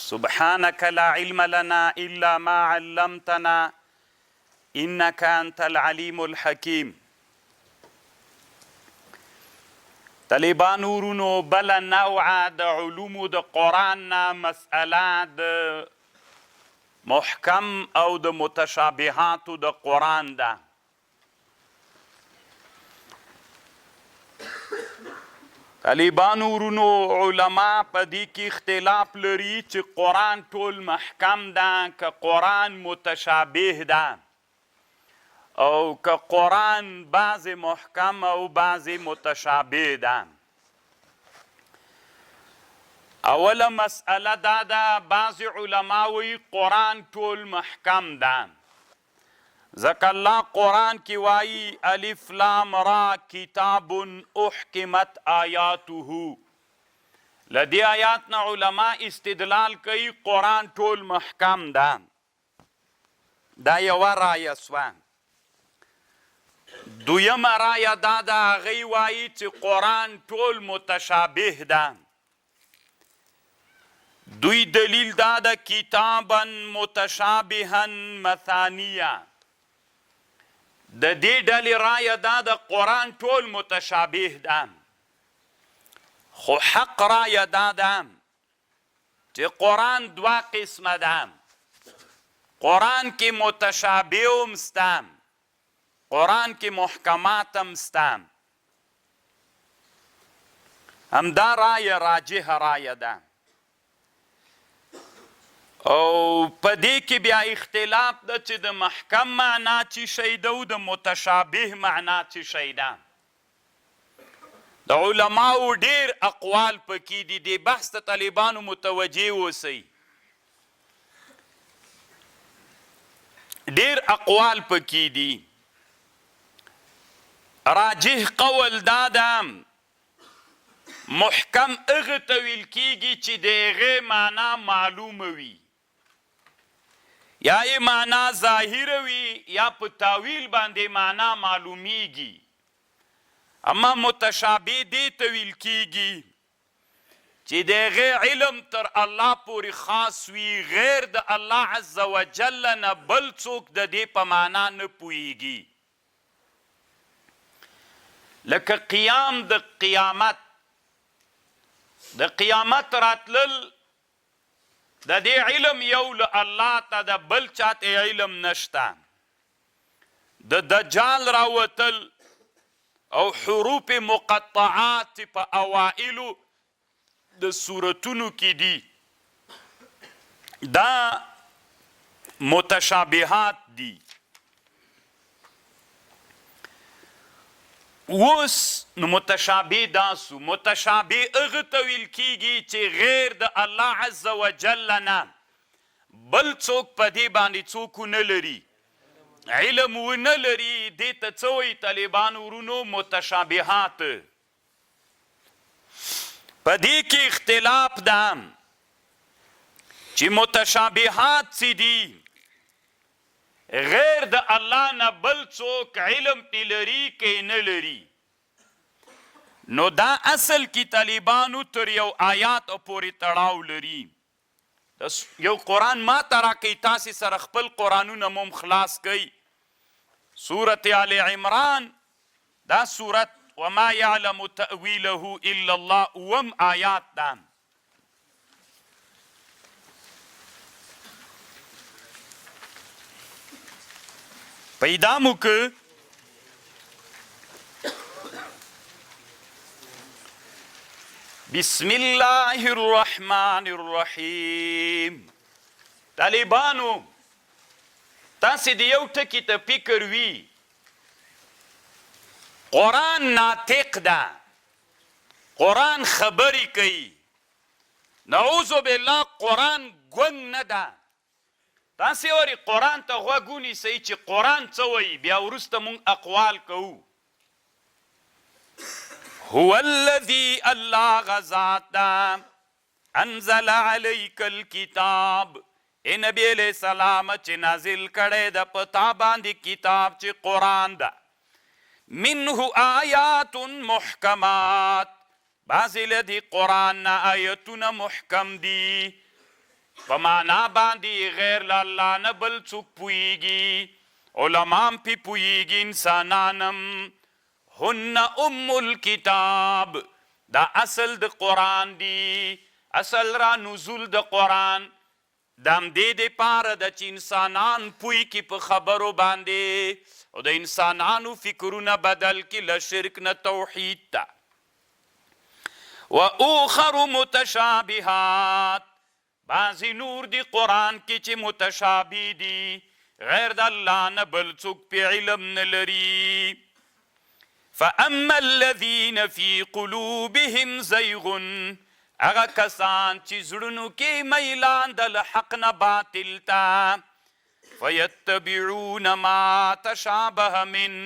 سبحانك لا علم لنا إلا ما علمتنا إنك أنت العليم الحكيم. طالبان ورونو بل نوعه د علومو د قرآن نه مسئله د محکم او د متشابهاتو د قرآن ده. طالبان ورونو علما په دې کې اختلاف لري چې قرآن ټول محکم ده که قرآن متشابه ده او که قرآن بعض محکم او بعض متشابه ده. اوله مسئله دا ده بعض علما وی قرآن ټول محکم ده ځکه الله قرآن کې وایي الف لام را کتاب احکمت آیاته. له دې آیات نه علما استدلال کوي قرآن ټول محکم ده. دا یوه رایه سوه. دویمه رایه دا ده هغوی وایي چې قرآن ټول متشابه ده. دوی دلیل دا ده کتابا متشابها مثانیه. د دې ډلې رایه دا ده قرآن ټول متشابه ده خو حق رایه دا ده چې قرآن دوه قسمه ده. قرآن کې متشابه هم سته، قرآن کې محکمات هم سته. همدا رایه راجحه رایه ده. او په دې کې بیا اختلاف ده چې د محکم معنا څه شی ده او د متشابه معنا څه شی ده. د علماو ډېر اقوال پکې دي. دې بحث ته طالبانو متوجه اوسئ. ډېر اقوال پکې دي. راجح قول دا ده محکم هغه ته ویل کېږي چې د هغې معنا معلومه وي، یا یې معنا ظاهره وي یا په تاویل باندې معنا معلومیږي. اما متشابه دې ته ویل کېږي چې د هغې علم تر الله پورې خاص وي، غیر د الله عز وجل نه بل څوک د دې په معنا نه پوهیږي. لکه قیام د قیامت، د قیامت راتلل د دې علم یو له الله ته د بل چاته علم نشته. د دجال راوتل او حروف مقطعات په اوائلو د سورتونو کې دي، دا متشابهات دي. اوس نو متشابه داسو، متشابه هغه ته ویل کېږي چې غیر د الله عز وجل نه بل څوک په دې باندې څوک ونه لري، علم ونه لري. دې ته څه وایي طالبان ورونو؟ متشابهات. په دې کې اختلاف ده چې متشابهات څه دي. غیر د الله نه بل څوک علم پې لري که نه لري. نو دا اصل کې طالبانو تر یو آیات پورې تړاو لري. یو قرآن ما ته راکوئ، تاسې سره خپل قرآنونه مو خلاص کوئ. سورت آل عمران، دا سورت وما یعلم تأویله الا الله، اوم آیات ده. پیدا مو که بسم الله الرحمن الرحیم. طالبانو تاسې د یو ټکي ته فکر وي، قرآن ناطق ده، قرآن خبرې کوي. نعوذ بالله قرآن ګونګ نه ده. تاسې ورې قرآن ته غوږ ونیسئ چې قرآن څه وایي، بیا وروسته مونږ اقوال کوو. هو الذي الله غذات انزل عليك الكتاب. ای نبی علیہ السلام چې نازل کړی د په تا باندې کتاب چې قرآن ده. منه آیات محکمات، بعضې له دې قرآن نه آیتونه محکم دي. په معنا باندې غیر له الله نه بل څوک پوهیږي علمام پې پوهیږي انسانانم هن ام الکتاب دا اصل د قرآن دی اصل را نزول د قرآن دم دې دپاره ده چې انسانان پوی کی په خبرو باندې او د انسانانو فکرونه بدل کی له شرک نه توحید ته و اخر متشابهات بعضی نور دی قرآن کی چې متشابه دی غیر د الله نه بل څوک پې علم نه لري فاما الذين في قلوبهم زيغ اغا کسان چې زړونو کې میلان د حق نه باطل ته فيتبعون ما تشابه من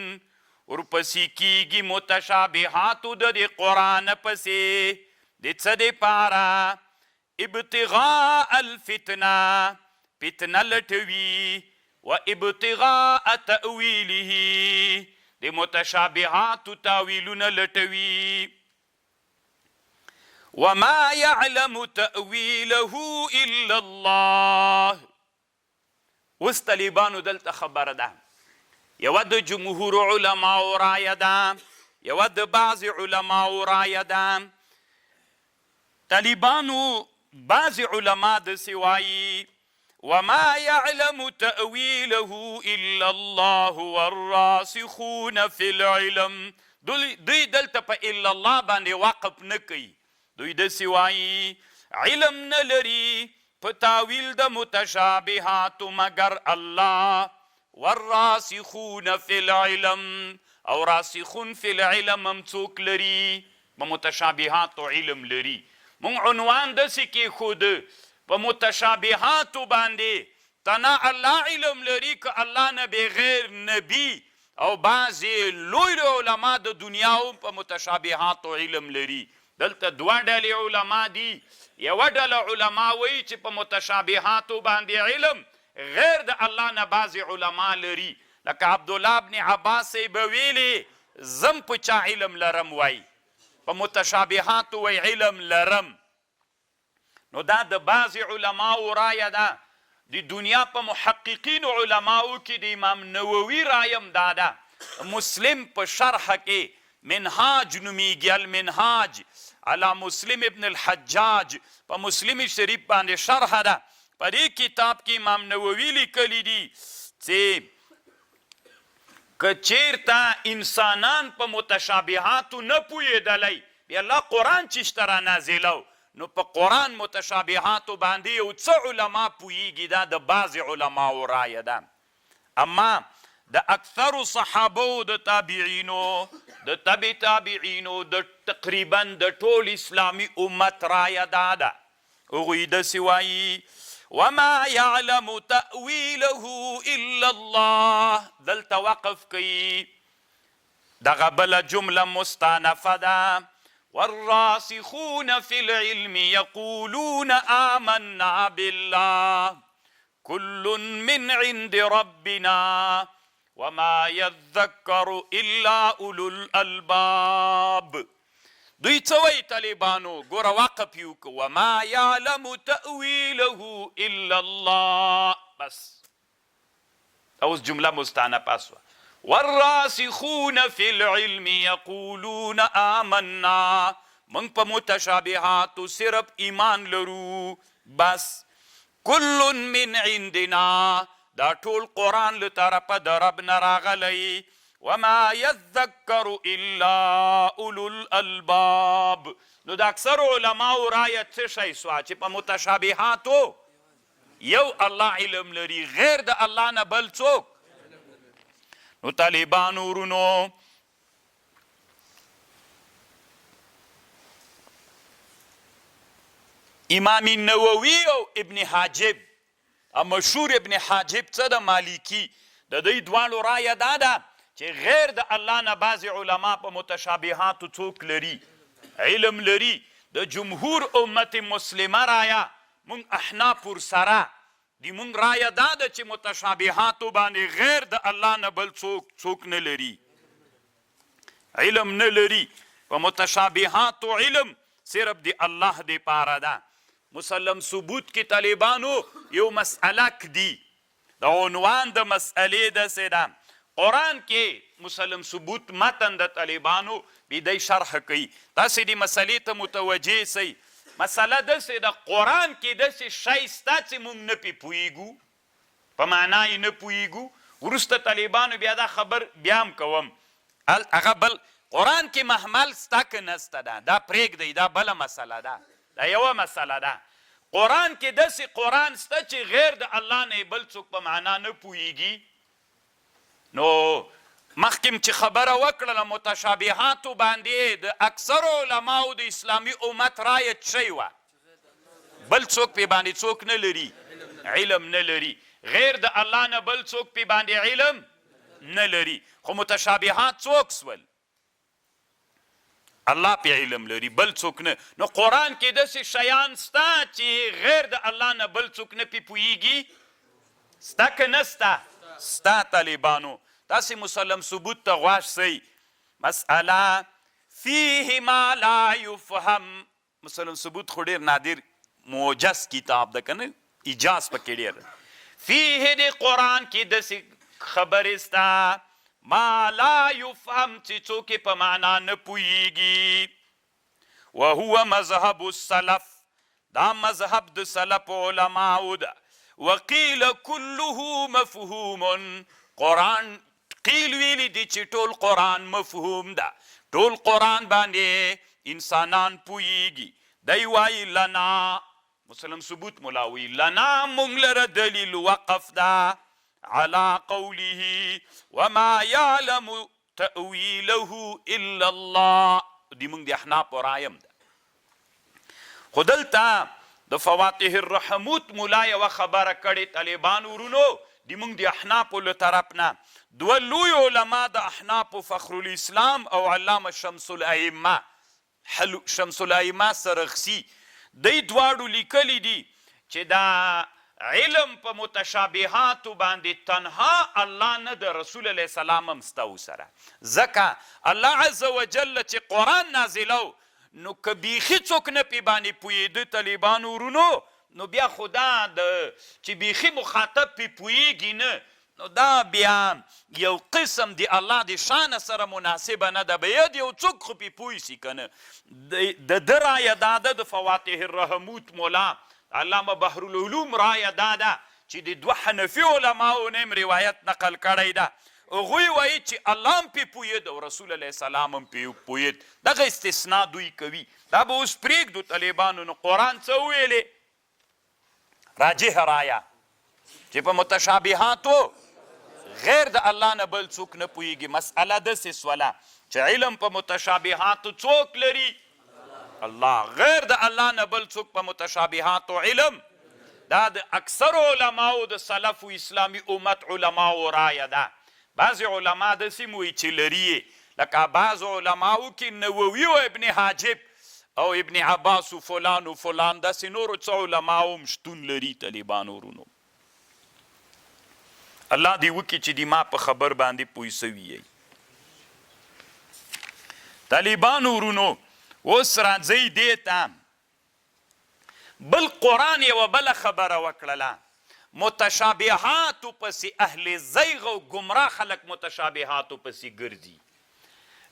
ورپسې کیږي متشابهاتو د قرآن پسې د څه دپاره ابتغاء الفتنه فتنه لټوي و ابتغاء تأویله د متشابهاتو تاویلونه لټوي وما يعلم تأویله الا الله اوس طالبانو دلته خبره ده یوه د جمهور علماو رایه ده یوه د بعض علماو رایه ده طالبانو بعض علما داسې وایي وما يعلم تأويله إلا الله والراسخون في العلم دوی دلته په الا الله باندې واقف نه کوي دوی داسې وایي علم نه لري په تاویل د متشابهاتو مگر الله والراسخون في العلم او راسخون في العلم هم څوک لري په متشابهاتو علم لري مونږ عنوان داسې کېښوده په متشابهاتو باندې تنا الله علم لري که الله نه بغیر نبی او بعضې لوی علما د دنیا هم په متشابهاتو علم لري دلته دوه ډلې علما دي یوه ډله علما وایي چې په متشابهاتو باندې علم غیر د الله نه بعضې علما لري لکه عبدالله ابن عباس به ویلې زم په چا علم لرم وایي په متشابهاتو وایي علم لرم نو دا د بعضې علماو رایه ده د دنیا په محققینو علماو کې د امام نووي رایم دا ده مسلم په شرحه کې منهاج نومیږي المنهاج علی مسلم ابن الحجاج په مسلم شریف باندې شرحه ده په دې کتاب کې امام نووي لیکلی دي چې که چیرته انسانان په متشابهاتو نه پوهېدلی بیا الله قرآن چېشته را نازلو نو په قرآن متشابهاتو باندې یو څه علما پوهیږي دا د بعضې علماو رایه ده اما د اکثرو صحابو د تابعینو د تبع تابعینو د تقریبا د ټول اسلامي امت رایه دا ده هغوی داسې وایي وما يعلم تأویله الا الله دلته وقف کوي دغه بله جمله مستانفه ده والراسخون في العلم يقولون آمنا بالله كل من عند ربنا وما يذكر إلا أولو الألباب دوی څه وایي طالبانو ګوره وقف یې وکړو وما يعلم تأویله الا الله بس اوس جمله مستانفه سوه والراسخون في العلم يقولون آمنا من په متشابهاتو صرف ایمان لرو بس كل من عندنا دا ټول قرآن له طرفه د رب نه راغلی وما يذكر الا اولو الالباب نو د اکثر علماو رایه څه شی سوه چې په متشابهاتو یو الله علم لري غیر د الله نه بل څوک نو طالبانو ورونو امام نووي او ابن حاجب مشهور ابن حاجب څه د مالکی د دوی دواړو رایه دا ده چې غیر د الله نه بعضې علما په متشابهاتو څوک لري علم لري د جمهور امت مسلمه رایه مونږ احناف ورسره د مونږ رایه دا ده چې متشابهاتو باندې غیر د الله نه بل څوک نه لري علم نه لري په متشابهاتو علم صرف د الله دپاره ده مسلم ثبوت کې طالبانو یو مسئله کدي د عنوان د مسئلې داسې ده قرآن کې مسلم ثبوت متن د طالبانو بیدی شرح کوي تاسې دې مسئلې ته متوجه سئ مسله داسې د قرآن کې داسې شی سته چې موږ نه پې پوهېږو په معنا یې نه پوهېږو وروسته طالبانو بیا دا خبر بیا هم کوم هغه بل قرآن کې محمل سته که نسته ده دا پرېږدئ دا بله مسله ده دا یوه مسله ده قرآن کې داسې قرآن سته چې غیر د الله نه بل څوک په معنا نه پوهېږي نو مخکم چې خبره وکړله متشابهاتو باندې د اکثرو علماو د اسلامي امت رایه شی وه بل څوک پې باندې څوک نه لري علم نه لري غیر د الله نه بل څوک پې باندې علم نه لري خو متشابهات څوک سول الله پې علم لري بل څوک نه نو قرآن کې داسې شیان سته چې غیر د الله نه بل څوک نه پې پوهېږي سته که نه سته سته طالبانو تاسې مسلم ثبوت ته غواش سئ مسئله فیه ما لا یفهم مسلم ثبوت خو ډېر نادر موجز کتاب ده که نه ایجاز پکې ډېر فیه د قرآن کې داسې خبرې سته ما لا یفهم چې څوک په معنا نه پوهېږي وهو مذهب السلف دا مذهب د سلف علماو ده وقیل كله مفهوم قرآن قیل ویلی دی چې ټول قرآن مفهوم ده ټول قرآن باندې انسانان پوهېږي دی وایي لنا مسلم ثبوت ملاوي لنا مونږ لره دلیل وقف ده على قوله وما يعلم تأويله إلا الله دي مونږ د احناف رایم ده خو دلته د فواتح الرحموت ملا یوه خبره کړې طالبان ورونو دی مونږ د احنافو له طرف نه دوه لوی علما د احنافو فخر الاسلام او علامه شمس الائمه شمس الائمه سرخسی دی دواړو لیکلی دي چې دا علم په متشابهاتو باندې تنها الله نه د رسول علیه السلام هم سته ورسره ځکه الله عز وجل چې قرآن نازلو نو که بیخي څوک نه پې باندې پوهېده طالبانو ورونو نو بیا خو دا چې بیخي مخاطب پې پوهېږي نه نو دا بیا یو قسم د الله د شانه سره مناسبه نه ده باید یو څوک خو پې پوه سي که نه د ده رایه دا ده د فواتح الرحموت مولا علامه بحر العلوم رایه دا ده چې د دوه حنفي علماو نه هم روایت نقل کړی ده هغوی وایي چې الله هم پې پوهېد او رسول علیه السلام هم پې پوهېد دغه استثنا دوی کوي دا به اوس پرېږدو طالبانو نو قرآن څه وویلې راجح رایه چې په متشابهاتو غیر د الله نه بل څوک نه پوهېږي مسئله داسې سوله چې علم په متشابهاتو څوک لري الله غیر د الله نه بل څوک په متشابهاتو علم دا د اکثر علماو د سلف و اسلامي امت علماو رایه ده بعضې علما داسې مویي چې لري لکه بعضو علماو کې نووي او ابن حاجب او ابن عباس و فلان و فلان داسې نورو څه علماو هم شتون لري طالبانو ورونو الله دې وکړي چې دې ما په خبر باندې پوه سوي یئ طالبانو ورونو اوس راځئ دې ته بل قرآن یوه بله خبره وکړله متشابهاتو پسې اهل زیغ او ګمراه خلک متشابهاتو پسې ګرځي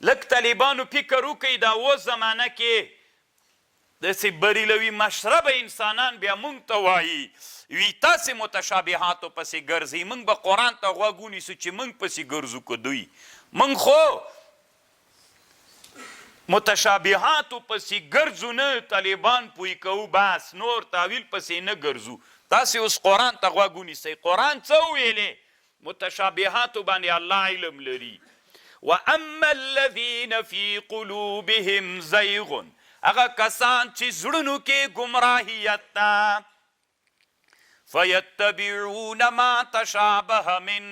لږ طالبانو فکر وکئ دا اوس زمانه کې داسې بریلوي مشربه انسانان بیا مونږ ته وایي وی تاسې متشابهاتو پسې ګرځئ موږ به قرآن ته غوږ ونیسو چې موږ پسې ګرځو که دوی موږ خو متشابهاتو پسې ګرځو نه طالبان پوی کوو بس نور تاویل پسې نه ګرځو تاسې اوس قرآن ته غوږ ونیسئ قرآن څه وویلې متشابهاتو باندې الله علم لري واما الذین فی قلوبهم زیغ هغه کسان چې زړونو کې ګمراهیت ده فیتبعون ما تشابه من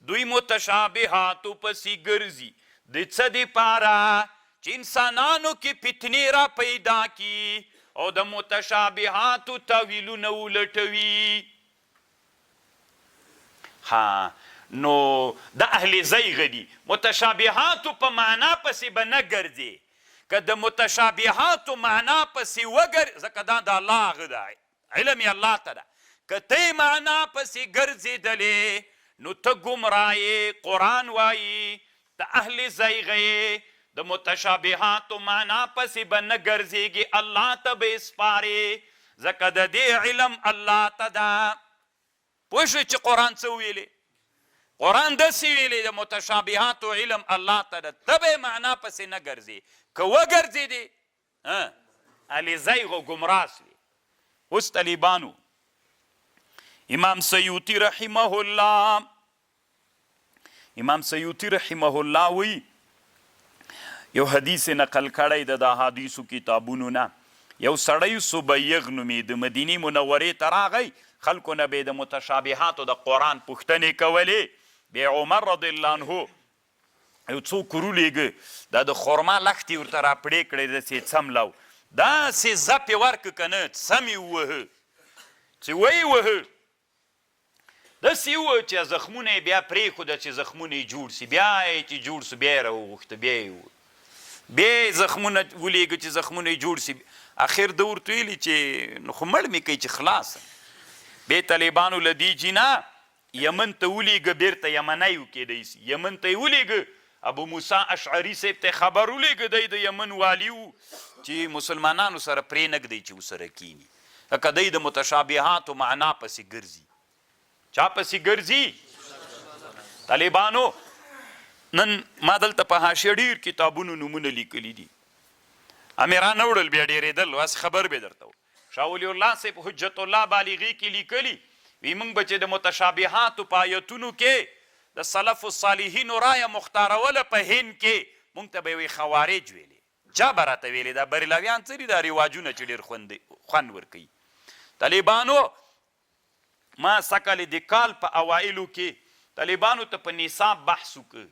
دوی متشابهاتو پسې ګرځي د څه دپاره چې انسانانو کې فتنې را پیدا کی او د متشابهاتو تاویلونه ولټوي نو د اهل زیغ دي متشابهاتو په معنا پسې به نه ګرځي که د متشابهاتو معنا پسې ځکه دا د الله هغه دی، علم یې الله ته ده. که ته معنا پسې ګرځېدلې نو ته ګمراه یې، قرآن وایي د اهل زیغه یې، د متشابهاتو معنا پسې به نه ګرځېږي، الله ته به سپارې، ځکه د دې علم الله ته ده. پوه شوې چې قرآن څه ویلې؟ قرآن داسې ویلې د متشابهاتو علم الله ته ده، ته به یې معنا پسې نه ګرځې. که وګرځېدې اهل زیغ و ګمراه سوې. اوس طالبانو امام سیوطي رحمه الله وی یو حدیث نقل کړی د احادیثو کتابونو نه. یو سړی سبیغ نومېده، مدینې منورې ته راغی، خلکو نه به د متشابهاتو د قرآن پوښتنې کولې. بیا عمر رضی الله عنه یو څوک ورولیږه، دا د خرما لښتې ورته راپړې کړې، داسې څملو، داسې زپ یې ورکړه که نه، سم یې ووهه. چې ویې وهه داسې یې ووهه چې زخمونه یې بیا پرېښوده چې زخمونه یې جوړ سي. بیا یې چې جوړ سو بیا یې راوغوښته، بیا یې بیا یې زخمونه ولیږه چې زخمونه یې جوړ سي. اخر ده ورته ویلي چې نو خو مړ مې کوي چې خلاصه. بیا طالبانو له دې جنا یمن ته ولیږه، بیرته یمنی وکیدی سي. یمن ته یې ولیږه، ابو موسی اشعري صاحب ته خبر ولیږه، دی د یمن والي و چې مسلمانانو سره پرې نږدی چې ورسره کیني، لکه دی د متشابهاتو معنا پسې ګرځي. چا پسې ګرځي؟ طالبانو نن ما دلته په حاشیه ډېر کتابونو نومونه لیکلي دي، امیران وړل بیا ډېرېدل، اوس خبر به درته و. شاه ولی الله صاحب حجت الله بالغي کې لیکلي وی موږ به چې د متشابهاتو په آیتونو کې د سلف الصالحینو رایه مختاروله په هند کې، موږ ته به یې خوارج ویلې. چا به راته ویلې؟ دا بریلویان څه دي دا رواجونه چې ډېر خوند ورکوي. طالبانو ما سکل د کال په اوایلو کې طالبانو ته په نصاب بحث وکړ.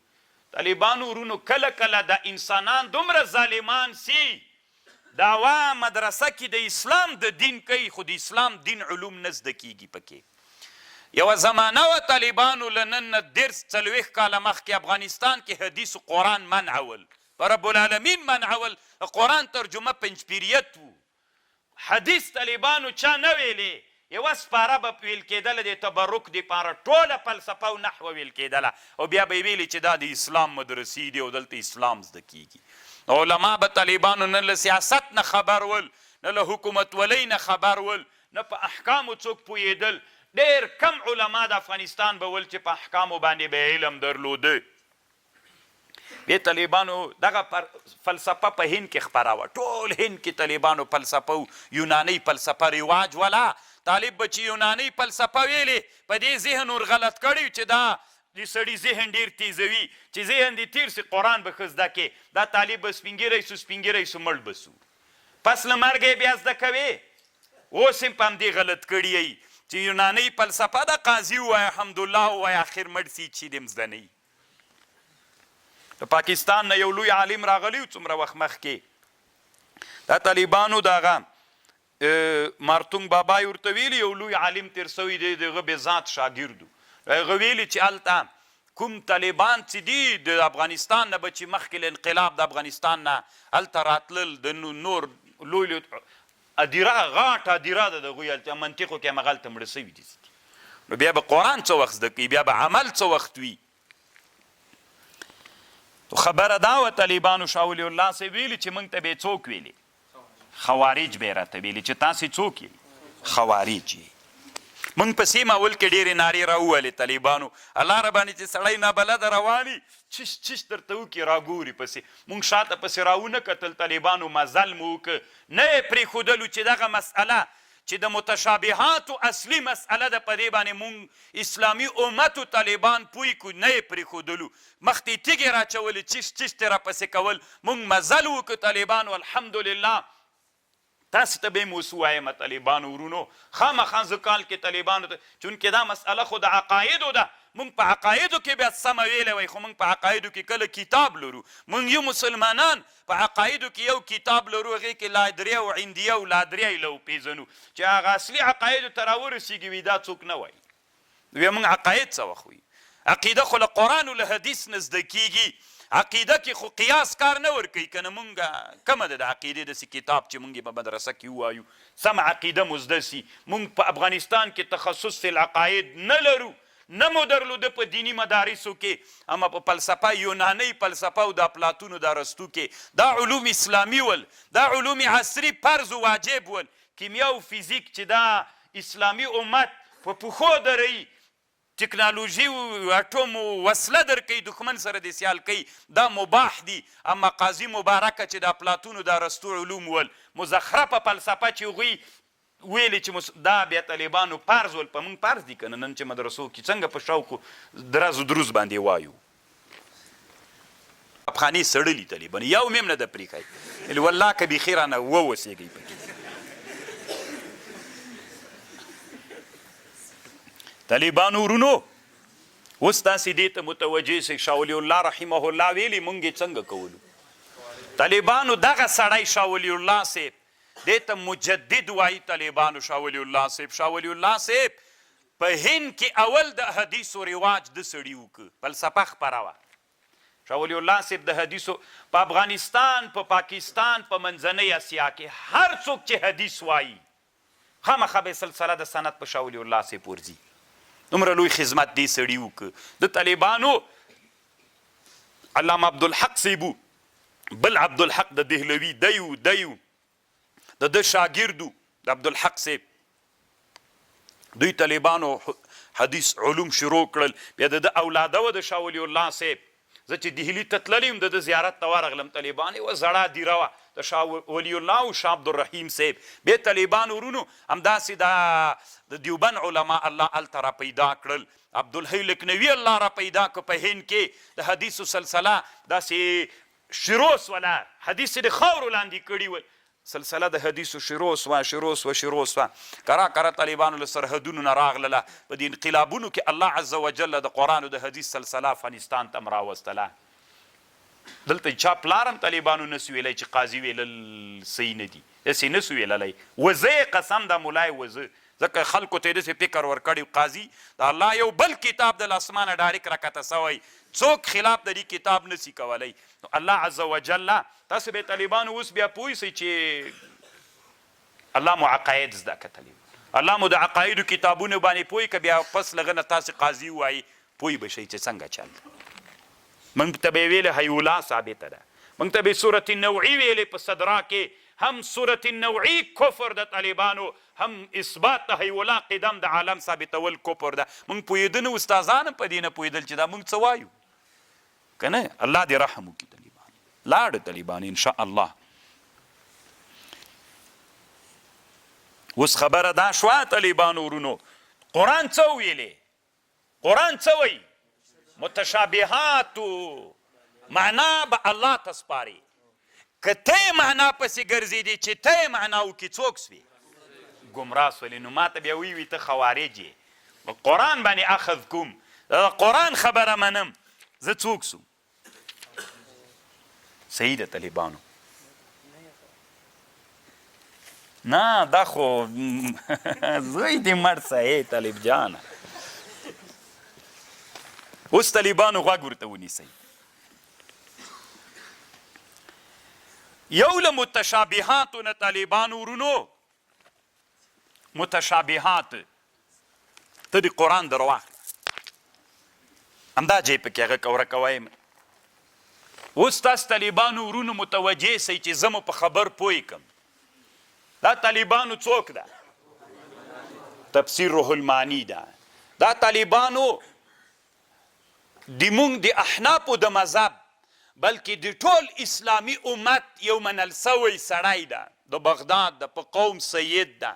طالبانو ورونو کله کله د انسانان دومره ظالمان سي، دعوا مدرسه کې د اسلام د دین کوي، خو د اسلام دین علوم نه زده کېږي پکې. یوه زمانه وه طالبانو له نن نه 40 کاله مخکې افغانستان کې حدیث و قرآن منعول، په رب العالمین منعول، قرآن ترجمه پنجپیریت و. حدیث طالبانو چا نه ویلې، یوه سپاره به ویل کېدله د تبرک دپاره، ټوله فلسفه او نحوه ویل کېدله، او بیا به یې ویلې چې دا د اسلام مدرسې دي او دلته اسلام زده کېږي. علما به طالبانو نه له سیاست نه خبر ول، نه له حکومت ولۍ نه خبر ول، نه په احکامو څوک پوهېدل. ډېر کم علما د افغانستان به ول چې په احکامو باندې به علم درلوده. بیا طالبانو دغه فلسفه په هند کې خپره وه، ټول هند کې طالبانو فلسفه و یوناني فلسفه رواج وله. طالب به چې یوناني فلسفه ویلې، په دې ذهن ور غلط کړی چې دا د سړي ذهن ډېر تیزوي، چې ذهن دې تیر سي قرآن به ښه زده کې. دا طالب به سپین ږیری سو مړ به سو، پس له مرګه یې بیا زده کوې. اوس هم په همدې غلط کړي یی چې یوناني فلسفه ده، قاضي ووایه الحمدلله ووایه، آخر مړ سي چې دې هم زده نه وي. د پاکستان نه یو لوی عالم راغلی و څومره وخت مخکې، دا طالبانو دغه مارتونګ بابا یې ورته ویلي، یو لوی عالم تېر سوی دی، د هغه بې ذات شاګرد و. هغه ویلي چې هلته کوم طالبان چې دي د افغانستان نه به چې مخکې له انقلاب د افغانستان نه هلته راتلل، د نور لوی ادیره غاټه ادیره ده د هغوی هلته منطقو کې همغلته مړه سوي دي. نو بیا به قرآن څه وخت زده کوي، بیا به عمل څه وخت وي. خبره دا وه طالبانو شاه ولی الله صاحب ویلي چې موږ ته به یې څوک ویلي؟ خوارج به یې راته ویلي چې تاسې څوک یې؟ خوارج یې. موږ په سیمه اول کې ډېرې نارې راوولې طالبانو، الله را باندې چې سړی نابلده رواني چش چش درته وکړي راګوري پسې. موږ شاته پسې راونه کتل، طالبانو مزل مو وکړه، نه یې پرېښودلو چې دغه مسئله چې د متشابهاتو اصلي مسئله ده، په دې باندې مونږ اسلامي امتو طالبان پوی کړو، نه یې پرېښودلو، مخ ته یې تیږې راچولې، چش چش ته راپسې کول. مونږ مزل وکړو طالبانو، الحمدلله. تاسو ته به یې اوس ووایم طالبانو ورونو، خامخا زه کال کې طالبانو ته، چونکې دا مسئله خو د عقایدو ده، مونږ په عقایدو کې بیا سمه ویلی وی، خو مونږ په عقایدو کې کله کتاب لرو. مونږ یو مسلمانان په عقایدو کې یو کتاب لرو، هغې کې لادریه او عندیه او لادریه یې له وپېژنو، چې هغه اصلي عقایدو ته راورسېږي وي دا څوک نه وایي. بیا مونږ عقاید څه وخت وایي؟ عقیده خو له قرآن او له حدیث نه زده کېږي. عقیده کې خو قیاس کار نه ورکوي که نه مونږ کمه ده د عقیدې داسې کتاب چې مونږ یې په مدرسه کې ووایو سم عقیده مو زده سي. مونږ په افغانستان کې تخصص فی العقاید نه لرو، نه مو درلوده په دینی مدارسو کې، اما په فلسفه یوناني فلسفه او د افلاطون او د ارسطو کې دا علوم اسلامي ول، دا علوم عصري فرض و واجب ول. کیمیا او فیزیک چې دا اسلامي امت په پښو دروي، ټکنالوژي او اټوم وسله درکوي، دښمن سره د سیال کوي، دا مباح دي. اما قاضي مبارکه چې د افلاطون او د ارسطو علوم ول، مزخرفه فلسفه چې هغوی ویلې چې دا بیا طالبانو فرض ول، په موږ فرض دي که نه؟ نن چې مدرسو کې څنګه په شوق درز و دروز باندې وایو افغاني سړلي طالبان یو میم نه ده پرېښی، والله که بیخي رانه ووسېږئ پکې. طالبانو ورونو اوس تاسې دې ته متوجه سئ، شاه ولی الله رحمه الله ویلي مونږ یې څنګه کولو. طالبانو دغه سړی شاه ولی الله صاحب دې ته مجدد وایي. طالبانو شاه ولی الله صاحب، شاه ولی الله صاحب په هند کې اول د حدیثو رواج د سړي وکړ، فلسفه خپره وه. شاه ولی الله صاحب د حدیثو په افغانستان، په پاکستان، په منځنۍ اسیا کې هر څوک چې حدیث وایي خامخا به سلسله د سند په شاه ولی الله صاحب ورځي. دومره لوی خدمت دې سړي وکړ. د طالبانو علامه عبدالحق صاحب بل عبدالحق د دهلوي دیو د ده شاګردو د عبدالحق صاحب، دوی طالبانو حدیث علوم شروع کړل. بیا د ده اولاده وه د شاه ولی الله صاحب. زه چې دهلي ته تللی یم د ده زیارت ته ورغلم، طالبان یوه زړه دیره وه د شاه ولی الله او شاه عبدالرحیم صاحب. بیا طالبانو ورونو همداسې د دیوبند علما الله هلته را پیدا کړل. عبدالحی لکنوي الله را پیدا کړ په هند کې. د حدیثو سلسله داسې شروع سوله، حدیث د خاورو لاندې کړي ول، سلسله د حدیثو شروع سوه. کرا طالبانو له سرحدونو نه راغلله. په دې انقلابونو کې الله عز وجل د قرآن او د حدیث سلسله افغانستان ته هم راوستله. دلته چا پلار هم طالبانو نسو ویلی چې قاضي ویلل صحیح نه دي، داسې نسو ویللی. وزه قسم د ملای وزه، ځکه خلکو ته یې داسې فکر ورکړی قاضي د الله یو بل کتاب د اسمانه ډایرکټ راکته سوی، څوک خلاف د دې کتاب نسی کولی. نو الله عز وجل تاسو به طالبانو اوس بیا پوه سئ چې الله مو عقاید زده که طالبان، الله مو د عقایدو کتابونو باندې پوه که بیا پس لغه نه تاسې قاضي ووایي پوه به شئ چې څنګه چل. موږ ته به یې ویلې حیولا ثابته ده، موږ ته به یې صورت نوعي ویلې په صدرا کې، هم صورت نوعي کفر د طالبانو، هم اثبات د حیولا قدم د عالم ثابتول کفر ده. موږ پوهېده نه، استادان هم په دې نه پوهېدل چې دا موږ څه وایو که نه. الله دې رحم وکړي. طالبان لاړه طالبان انشاء الله. اوس خبره دا شوه طالبانو ورونو، قرآن څه ویلې؟ قرآن څه وایي؟ متشابهاتو معنا به الله ته سپاري. که ته معنا پسې ګرځېدې چې ته معنا وکړي څوک سوې؟ ګمراه سولې. نو ما ته بیا وی ته خوارج یې، قرآن باندې اخذ کوم، د قرآن خبره منم، زه څوک سوم؟ صحیح ده طالبانو. نه دا خو زوی دې مړ صحیح طالب جانه. اوس طالبانو غوږ ورته ونیسئ. یو له متشابهاتو نه طالبانو ورونو، متشابهات ته د قرآن در واخله، همدا ځای پکې هغه کوره کوی. اوس تاسو طالبانو ورونو متوجه سئ چې زه مو په خبر پوه کړم. دا طالبانو څوک ده؟ تفسیر روح المعانی ده. دا طالبانو د مونږ د احنافو د مذهب بلکې د ټول اسلامي امت یو منل سوی سړی ده. د بغداد د په قوم سید ده،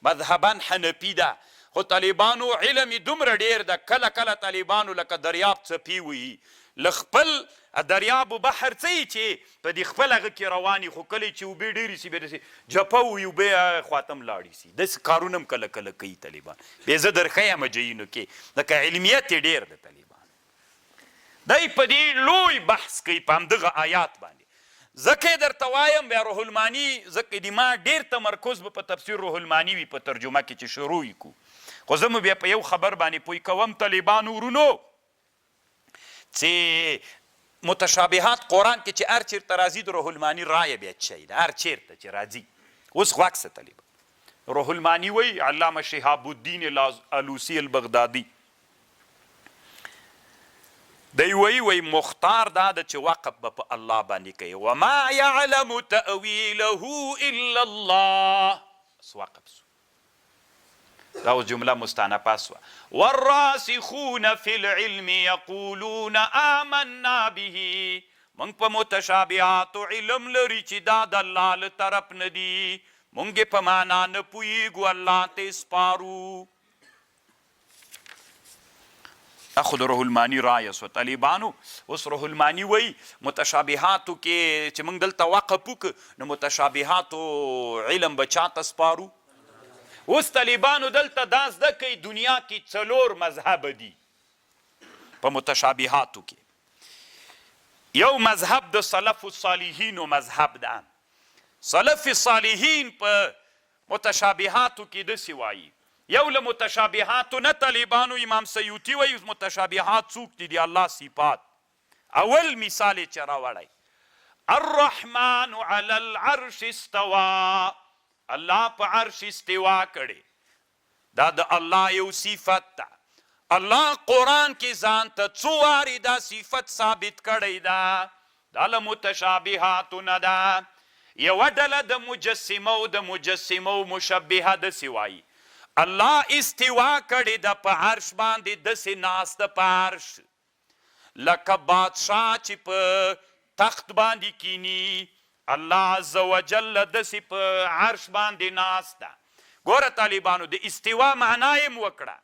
مذهبا حنفي ده. خو طالبانو علم یې دومره ډېر ده، کله کله طالبانو لکه دریاب څپي وي، له خپل دریاب و بحر څه یي چې په دې خپل هغه کې رواني، خو کله چې اوبې ډېرې سي بیا داسې جپه وي، اوبې خواته هم لاړې سي. داسې کارونه هم کله کله کوي طالبان. بیا زه درښیم جیینو کې لکه علمیت یې ډېر ده طالبان. دی په دې لوی بحث کوي په همدغه آیات باندې. ځکه یې درته وایم بیا روح المعانی، ځکه د ما ډېر تمرکز به په تفسیر روح المعانی وي په ترجمه کې چې شروع یې کړو. خو زه مو بیا په یو خبر باندې پوه کوم طالبانو ورونو، چې متشابهات قرآن کې چې هر چېرته راځي د روح الماني رایه بیا شی ده، هر چېرته چې راځي. اوس غوږ شه طالب، روح الماني وایي علامه شهاب الدین الوسی البغدادي دی وایي مختار دا ده چې وقف به په الله باندې کوي، وما یعلم تأویله الا الله. بس وقف سو، دا اوس جمله مستانفه سوه. والراسخون فی العلم یقولون آمنا به. موږ په متشابهاتو علم لري چې دا د الله له طرف نه دي، موږ یې په معنا نه پوهېږو، الله ته سپارو. دا خو د روح الماني رایه سوه. طالبانو اوس روح الماني وایي متشابهاتو کې چې موږ دلته وقف وکړو نو متشابهاتو علم به چاته سپارو؟ اوس طالبانو دلته دا زده کوي دنیا کې 4 مذهب دي په متشابهاتو کې. یو مذهب د سلف الصالحینو مذهب ده. سلف صالحین په متشابهاتو کې داسې وایي، یو له متشابهاتو نه طالبانو امام سیوطي وایي متشابهات څوک دي؟ الله صفات. اول مثال یې چې راوړی، الرحمن علی العرش استوا، الله په عرش استوا کړي، دا د الله یو صفت ده. الله قرآن کې ځان ته څو وارې دا صفت ثابت کړی ده، دا له متشابهاتو نه ده. یوه ډله د مجسمو مشبهه داسې وایي الله استوا کړې ده په عرش باندې، داسې ناسته په عرش لکه بادشاه چې په تخت باندې کینی، الله عز وجل داسې په عرش باندې ناسته. ګوره طالبانو د استوا معنا یې وکړه،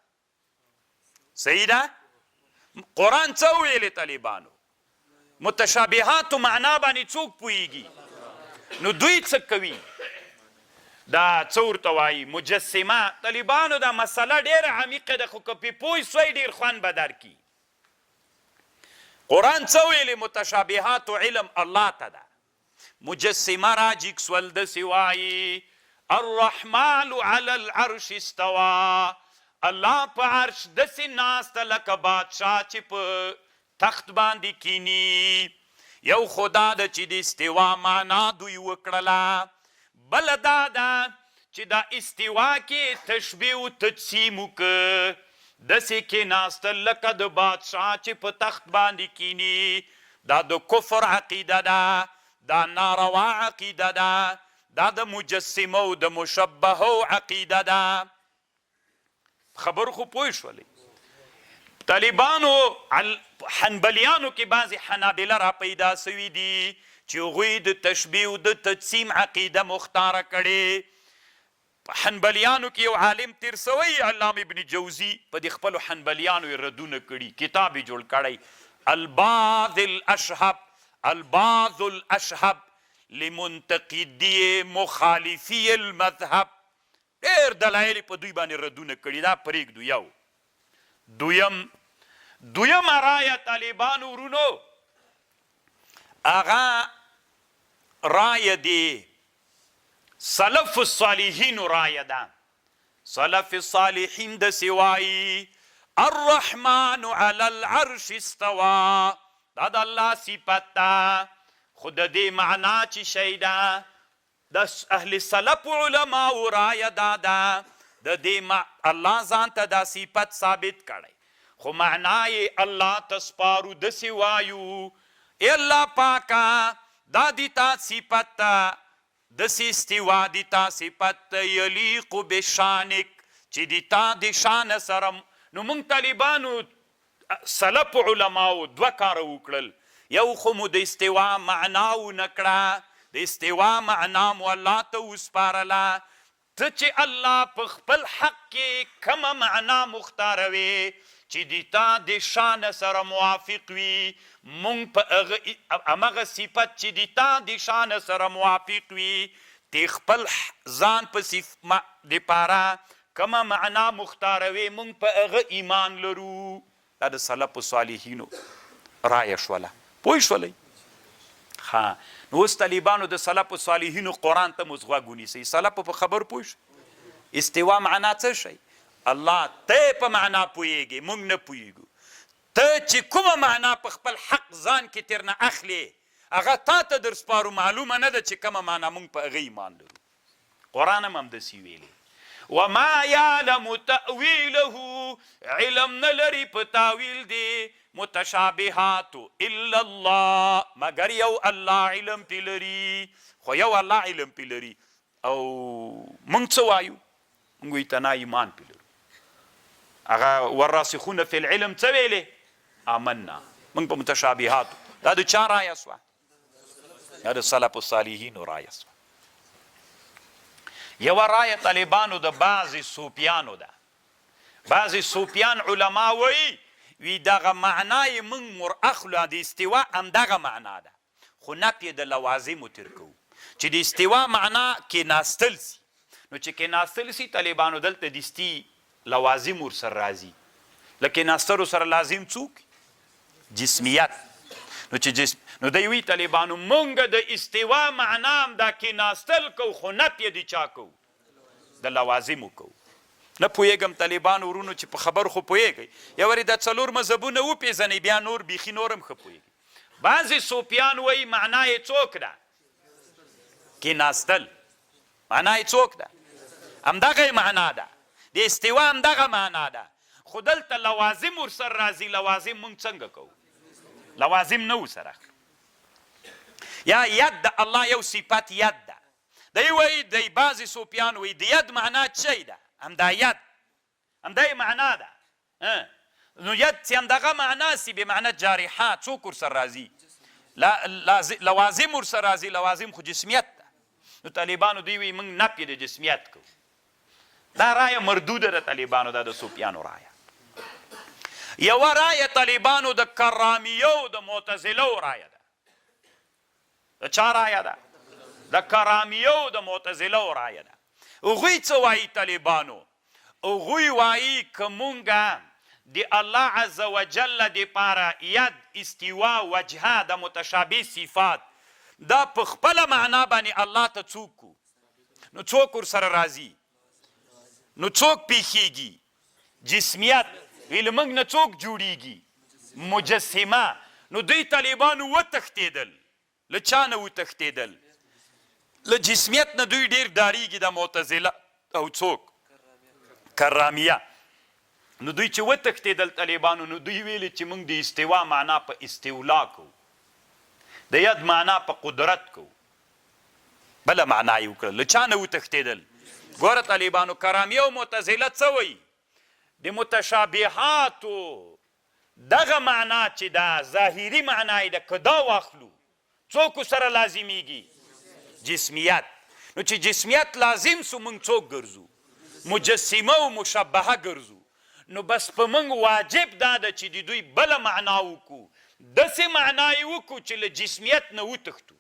صحیح ده؟ قرآن څه ویلې طالبانو؟ متشابهاتو معنا باندې څوک پوهیږي؟ نو دوی څه کوي؟ دا څه ورته وایي؟ مجسمه. طالبانو دا مسله ډېره عمیقه ده، خو که پې پوه سوی ډېر خوند به درکړي. قرآن څه ویلې؟ متشابهاتو علم الله ته ده. مجسمه را جګ سول داسې وایي الرحمن علی العرش استوا، الله په عرش داسې ناسته لکه بادشاه چې په تخت باندې کینی. یو خدا ده چې د استوا معنا دوی وکړله. بله دا ده چې دا استوا کې تشبیه و تجسیم وکړه، داسې کېناستل لکه د بادشاه چې په تخت باندې کینی. دا د کفر عقیده ده، دا ناروا عقیده ده، دا د مجسمو د مشبهو عقیده ده. خبر خو پوه شولې؟ طالبانو حنبلیانو کې بعضې حنابله را پیدا سوي دي چې هغوی د تشبیه و د تجسیم عقیده مختاره کړې. حنبلیانو کې یو عالم تیر سوی علامه ابن جوزی په دې خپلو حنبلیانو یې ردونه کړي، کتاب یې جوړ کړی البعض الاشهب لمنتقدي مخالفي المذهب. ډېر دلایل په دوی باندې ردونه کړي، دا پرېږدو. یو دویم رایه طالبانو ورونو، هغه رایه دی سلف الصالحینو رایه ده. سلف الصالحین داسې وایي الرحمن علی العرش استوا، دا د الله صفت ده، خو د دې معنا چې شی ده د اهل سلف علماو رایه دا ده د دې الله ځان ته دا صفت ثابت کړی، خو معنا یې الله ته سپارو داسې وایو ای الله پاکه دا د تا صفت ته داسې استوا د تا صفت یلیق بشانک چې د تا د شان سره. نو موږ طالبانو سلف علماو دوه کاره وکړل، یو خو مو د استوا معنا ونه کړه، د استوا معنا مو الله ته وسپارله. ته چې الله په خپل حق کې کومه معنا مختاروې چې د تا د شان سره موافق وي، مونږ په همغه صفت چې د تا د شان سره موافق وي د خپل ځان په دپاره کومه معنا مختاروې مونږ په هغه ایمان لرو. دا د سلف صالحینو رایه شوله. پوه شولئ؟ ها نو اوس طالبانو د سلف صالحینو قرآن ته مو غوږ ونیسئ. سلفو په خبر پوه شئ؟ استوا معنا څه شی؟ الله ته په معنا پوهیږي، موږ نه پوهیږو. ته چې کومه معنا په خپل حق ځان کې ترنه اخلي هغه تا ته در سپارو معلومه نه ده چې کومه معنا موږ په هغه ایمان لرو. قرآن هم همداسې ویلي وما یعلم تأویله علم نه لري په تاویل دی متشابهاتو الا الله مگر یو الله علم پې لري خو یو الله علم پې لري او موږ څه وایو موږ وایو تنا ایمان پې لرو هغه والراسخون فی العلم څه ویلې آمنا موږ په متشابهاتو دا د چا رایه سوه دا د سلف الصالحینو رایه سوه یوه رایه طالبانو د بعضې صوفیانو ده بعضې صوفیان علما وی دغه معنا یې موږ مراخلو د استوا همدغه معنا ده خو نفی د لوازمو تر کوو چې د استوا معنا کېناستل سي نو چې کېناستل سي طالبانو دلته د استي لوازم ورسره راځي له کېناستلو سره لازم څوک جسمیت نو چې جسم نو دوی وی طالبانو مونږ د استوا معنا هم دا کېناستل کوو خو نفی د چا کوو د لوازمو کوو نه پوهېږم طالبانو ورونو چې په خبر خو پوهېږئ یو وارې دا څلور مذهبونه وپېژنئ بیا نور بیخي نور هم ښه پوهېږئ بعضې صوفیان وایي معنا یې څوک ده کېناستل معنا یې څوک ده همدغه یې معنا ده د استوا همدغه معنا ده خو دلته لوازم ورسره راځي لوازم مونږ څنګه کوو لوازم نه ورسره اخلو یا ید د الله یو صفت ید ده دی وایي دی بعضې صوفیان وایي د ید معنا څه ده همدا ید همدا یې معنا ده نو ید چې همدغه معنا سي بمعنی جارحه څوک ورسره راځي لوازم ورسره راځي لوازم خو جسمیت ده نو طالبانو دوی وایي موږ نفي د جسمیت کوو دا رایه مردوده ده طالبانو دا د صوفیانو رایه یوه رایه طالبانو د کرامیه او د معتزله رایه ده د چا رایه ده د کرامیه او د معتزله رایه ده هغوی څه وایي طالبانو هغوی وایي که مونږ د الله عز وجل دپاره ید استوا وجهه د متشابه صفات دا په خپله معنا باندې الله ته څوک کو نو څوک ورسره راځي نو څوک پیښیږي جسمیت ویل موږ نه څوک جوړیږي مجسمه نو دوی طالبانو وتښتېدل له چا نه وتښتېدل له جسمیت نه دوی ډېر ډارېږي د معتزله او څوک کرامیه نو دوی چې وتښتېدل طالبانو نو دوی ویلې چې موږ د استوا معنا په استولا کوو د ید معنا په قدرت کوو بله معنا یې وکړه له چا نه وتښتېدل ګوره طالبانو کرامیه او معتزله څه وایي د متشابهاتو دغه معنا چې دا ظاهري معنا یې ده که دا واخلو څوک سره لازمیږي جسمیت نو چې جسمیت لازم سو موږ څوک ګرځو مجسمه او مشبهه ګرځو نو بس په موږ واجب دا ده چې د دوی بله معنا وکړو داسې معنا یې وکړو چې له جسمیت نه وتښتو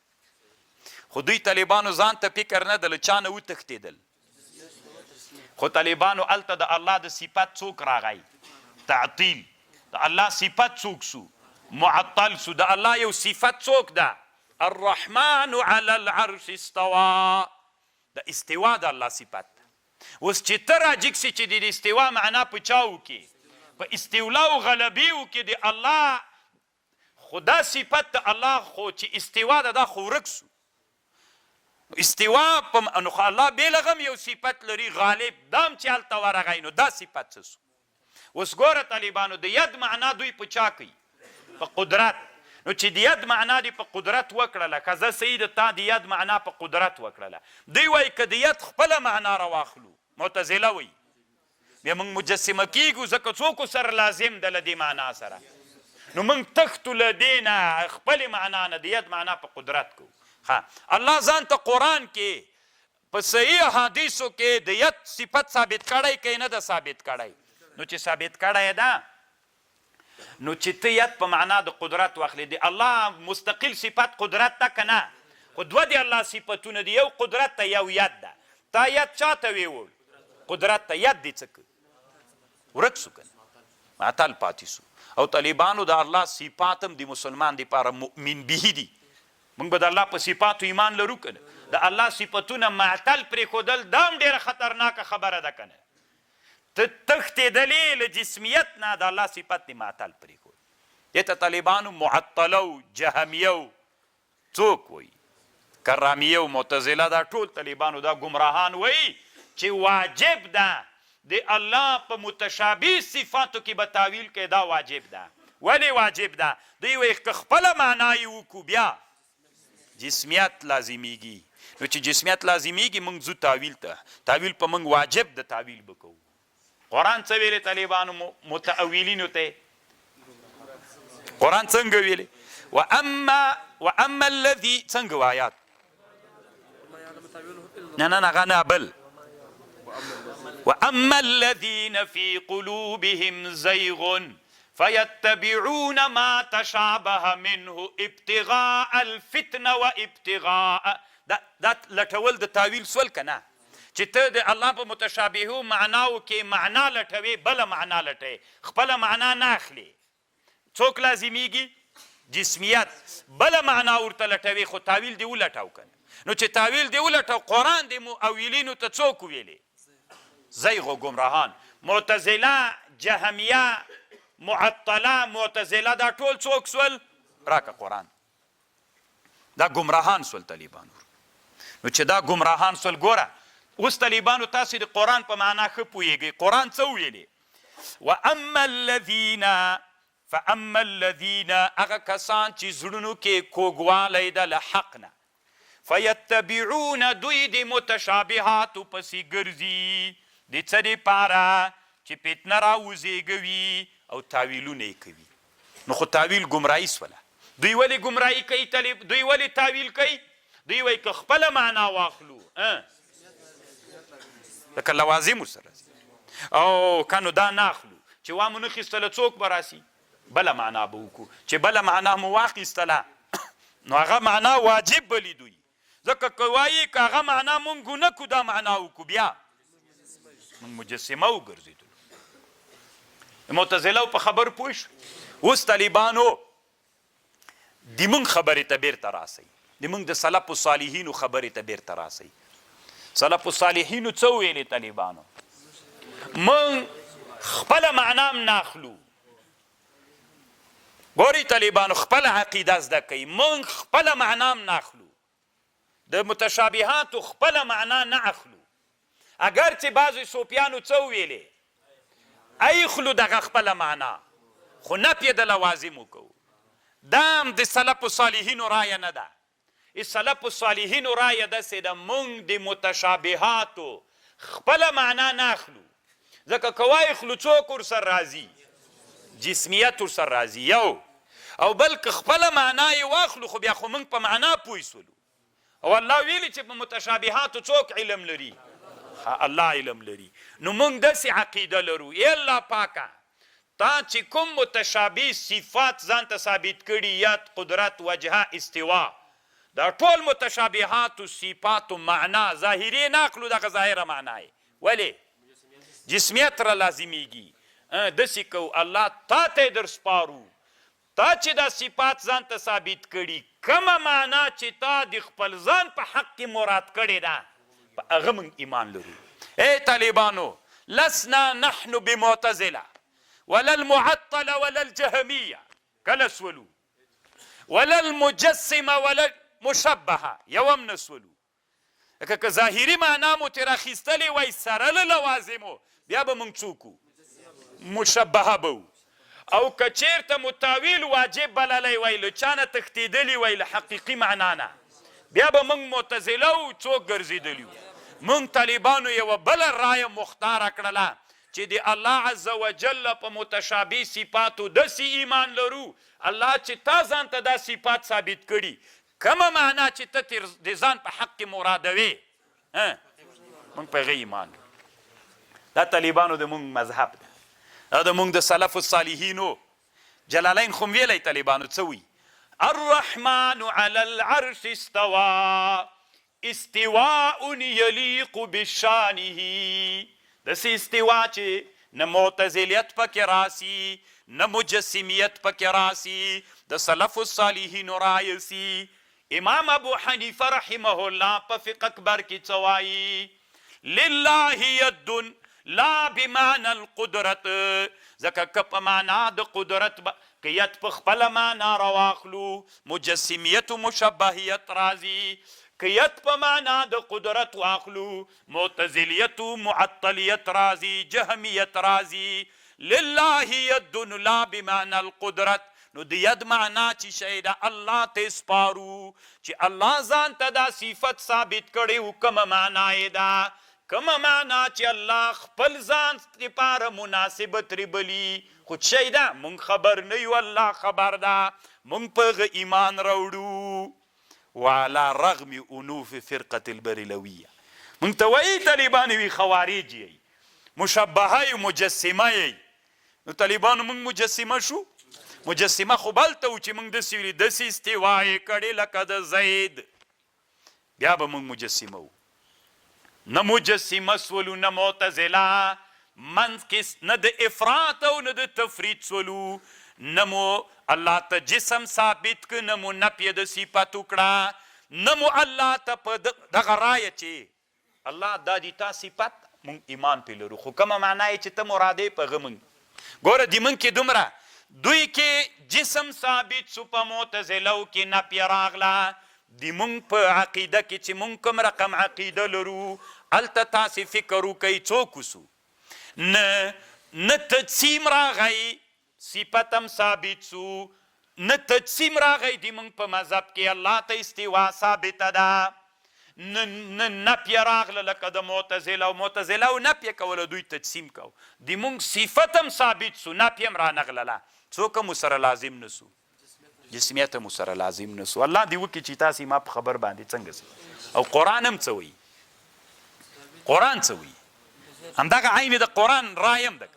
خو دوی طالبانو ځان ته فکر نه ده له چا نه وتښتېدل خو طالبانو هلته د الله د صفت څوک راغی تعطیل د الله صفت څوک سو معطل سو د الله یو صفت څوک ده الرحمن علی العرش استوا د استوا د الله صفت ده اوس چې ته راجګ سي چې د استوا معنا په چا وکړي په استولا او غلبي وکړي د الله خدا صفت د الله خو چې استوا ده دا خو ورک سو استوا په نو الله بېلغم یو صفت لري غالب دام چې هلته ورغی نو دا صفت څه سو اوس ګوره طالبانو د ید معنا دوی په چا کوي په قدرت نو چې د ید معنا دې په قدرت وکړله که زه صحیح د تا د ید معنا په قدرت وکړله دوی وایي که د ید خپله معنا راواخلو معتزله وایي بیا موږ مجسمه کیږو ځکه څوک سره لازم ده له دې معنا سره نو موږ تښتو له دې نه خپلې معنا نه د ید معنا په قدرت کوو الله ځان ته قرآن کې په صحیح احادیثو کې د ید صفت ثابت کړی که نه ده ثابت کړی نو چې ثابت کړی ده نو چې ته ید په معنا د قدرت واخلې د الله مستقل صفت قدرت ده که نه خو دوه د الله صفتونه دي یو قدرت ته یو ید ده تا ید چا ته ویول قدرت ته ید دې څه کوي ورک سو که نه معطل پاتې سو او طالبانو د الله صفات هم د مسلمان دپاره مؤمن به دي موږ به د الله په صفاتو ایمان لرو که نه د الله صفتونه معطل پرېښودل دا هم ډېره خطرناکه خبره ده که نه ته تښتېدلې له جسمیت نه د الله صفت دې معطل پرېښود دې ته طالبانو معطله او جهمیه او څوک وایي کرامیه او معتزله دا ټول طالبانو دا ګمراهان وایي چې واجب ده د الله په متشابه صفاتو کې به تاویل کې دا واجب ده. ولې واجب ده؟ دوی وایي که خپله معنا یې وکړو بیا جسمیت لازمیږي. نو چې جسمیت لازمیږي موږ ځو تاویل ته. تاویل په موږ واجب د تاویل به کوو. قرآن څه ویلې طالبانو متأولینو ته؟ قرآن څنګه ویلې؟ واما الذي څنګه آیات؟ نه غنا بل واما الذين في قلوبهم زيغ فيتبعون ما تشابه منه ابتغاء الفتنه وابتغاء دا لټول د تاویل سول کنه چې ته د الله په متشابهو معناو کې معنا لټوي بل معنا لټوي خپل معنا نه اخلي. څوک لازمیږي؟ جسمیت. بل معنا ورته لټوي خو تاویل دی ولټاو کنه. نو چې تاویل دی ولټاو قرآن د مؤولینو ته څوک ویلي؟ زیغ و ګمراهان. معتزله، جهمیه، معطله، معتزله دا ټول څوک سول؟ راکه قرآن. دا ګمراهان سول طالبانو. نو چې دا ګمراهان سول ګوره اوس طالبانو تاسو د قرآن په معنا ښه پوهیږئ. قرآن څه ویلي؟ واما الذین فاما الذین هغه کسان چې زړونو کې کوږوالی ده له حق نه فیتبعون دوی د متشابهاتو پسې ګرځي د څه دپاره چې فتنه راوزېږوي او تاویلونه یې کوي. نو خو تاویل ګمراهي سوله. دوی ولې ګمراهي کوي؟ دوی ولې تاویل کوي؟ دوی وایي که خپله معنا واخلو لکه لوازم ورسره او که نو دا نه اخلو چې وا مو نه خیستله څوک به راسي بله معنا به وکړو. چې بله معنا مو واخیستله نو هغه معنا واجب بلی دوی. ځکه که وایي که هغه معنا مونږ ونه کړو دا معنا وکړو بیا مونږ مجسمه وګرځېدلو. د معتزلو په خبر پوه شو. اوس طالبانو د مونږ خبرې ته بیرته راسئ. د مونږ د سلف الصالحینو خبرې ته بیرته راسئ. سلف الصالحینو څه ویلې طالبانو؟ مونږ خپله معنا هم نه اخلو. ګورئ طالبانو خپله عقیده زده کوي. مونږ خپله معنا هم نه اخلو. د متشابهاتو خپله معنا نه اخلو. اگر چې بعضو صوفیانو څه ویلې ایخلو دغه خپله معنا خو نفی د لوازمو کوو. دا هم د سلف الصالحینو رایه نه ده. سلف الصالحینو رایه داسې ده مونږ د متشابهاتو خپله معنا نه اخلو. ځکه که وایخلو څوک ورسره راځي؟ جسمیت ورسره راځي یو. او بل که خپله معنا یې واخلو خو بیا خو موږ په معنا پوه سولو. او الله ویلي چې په متشابهاتو څوک علم لري؟ الله علم لري. نو موږ داسې عقیده لرو ای الله پاکه تا چې کوم متشابه صفات ځان ته ثابت کړي ید، قدرت، وجهه، استوا دا ټول متشابهاتو صفاتو معنا ظاهري نه اخلو دغه ظاهره معنا یې. ولې؟ جسمیت را لازمیږي. داسې کوو الله تا ته یې در سپارو تا چې دا صفات ځان ته ثابت کړي کومه معنا چې تا د خپل ځان په حق کې مراد کړې ده په هغه موږ ایمان لرو. ای طالبانو لسنا نحن بمعتزله ولا المعطله ولا الجهمیه کله سولو ولا المجسمه ولا مشبهه یو هم نه سولو. که ظاهري معنا مو ترې راخیستلې وای سره له لوازمو بیا به موږ څوک مشبهه به او که چیرته متاویل واجب بللی وای له چا نه تښتېدلي وای له حقیقي معنا نه بیا به موږ معتزله و څوک ګرځېدلي وو. موږ طالبانو یوه بله رایه مختاره کړله چې د الله عز وجل په متشابه صفاتو داسې ایمان لرو الله چې تا ځان ته دا صفات ثابت کړي کومه معنا چې ته د ځان په حق کې مرادوې موږ په هغه ایمان لرو. دا طالبانو د موږ مذهب ده. دا د موږ د سلف الصالحینو جلالین خو ویلی طالبانو څه وي؟ الرحمن على العرش استوى استواء يليق بشانه. داسې استوا چې نه معتزلیت پکې راسي نه مجسمیت پکې راسي د سلف الصالحینو رایه سي. امام ابو حنیفه رحمه الله په فقه اکبر کې څه وایي؟ لله ید لا بمعنى القدرت. ځکه که په معنا د قدرت که ید په خپله معنا راواخلو مجسمیت و مشبهیت راځي، که ید په معنا د قدرت واخلو معتزلیت و معطلیت راځي، جهمیت راځي. لله ید لا بمعنى القدرت، نو د ید معنا چې شی ده الله ته سپارو، چې الله ځان ته دا صفت ثابت کړی و. کومه معنا یې ده؟ کومه معنا چې الله خپل ځان لپاره مناسبه ترې بلي، خو شی ده مونږ خبر نه یو، الله خبر ده، مونږ په هغه ایمان راوړو. وعلى رغم انوف فرقه البرلویه، مونږ ته وایي طالبان وي خوارج یې، مشبهه یې، مجسمه یې. نو طالبانو مونږ مجسمه شو؟ مجسمه خو بلته و چې مونږ داسې ویلي، داسې استوا یې کړې لکه د زید، بیا به مونږ مجسمه وو. نه مجسمه سولو، نه معتزله، منځ کې نه د افراط او نه د تفرید سولو، نه مو الله ته جسم ثابت که، نه مو نفی د صفت وکړه، نه مو الله ته په دغه رایه چې الله دا دي تا صفت، مونږ ایمان پې لرو. خو کومه معنا یې چې ته مرادې په هغه مونږ ګوره د مونږ کې دومره دوی کې جسم ثابت سو، په معتزلو کې نفی راغله. د مونږ په عقیده کې چې مونږ کوم رقم عقیده لرو، هلته تاسې فکر وکئ څوک وسو، نه تجسیم راغی، صفت هم ثابت سو، نه تجسیم راغی د مونږ په مذهب کې الله ته استوا ثابته ده، نه نفی راغله لکه د معتزله. معتزله نفی کوله، دوی تجسیم کو. د مونږ صفت هم ثابت سو، نفی هم رانغلله، څوک هم سره لازم نسو، جسمیت هم سره لازم نسو. الله دې وکړي چې تاسې ما په خبر باندې څنګه سي. او قرآن هم څه وایي، قرآن څه وایي، همدغه عین د قرآن رایه هم ده.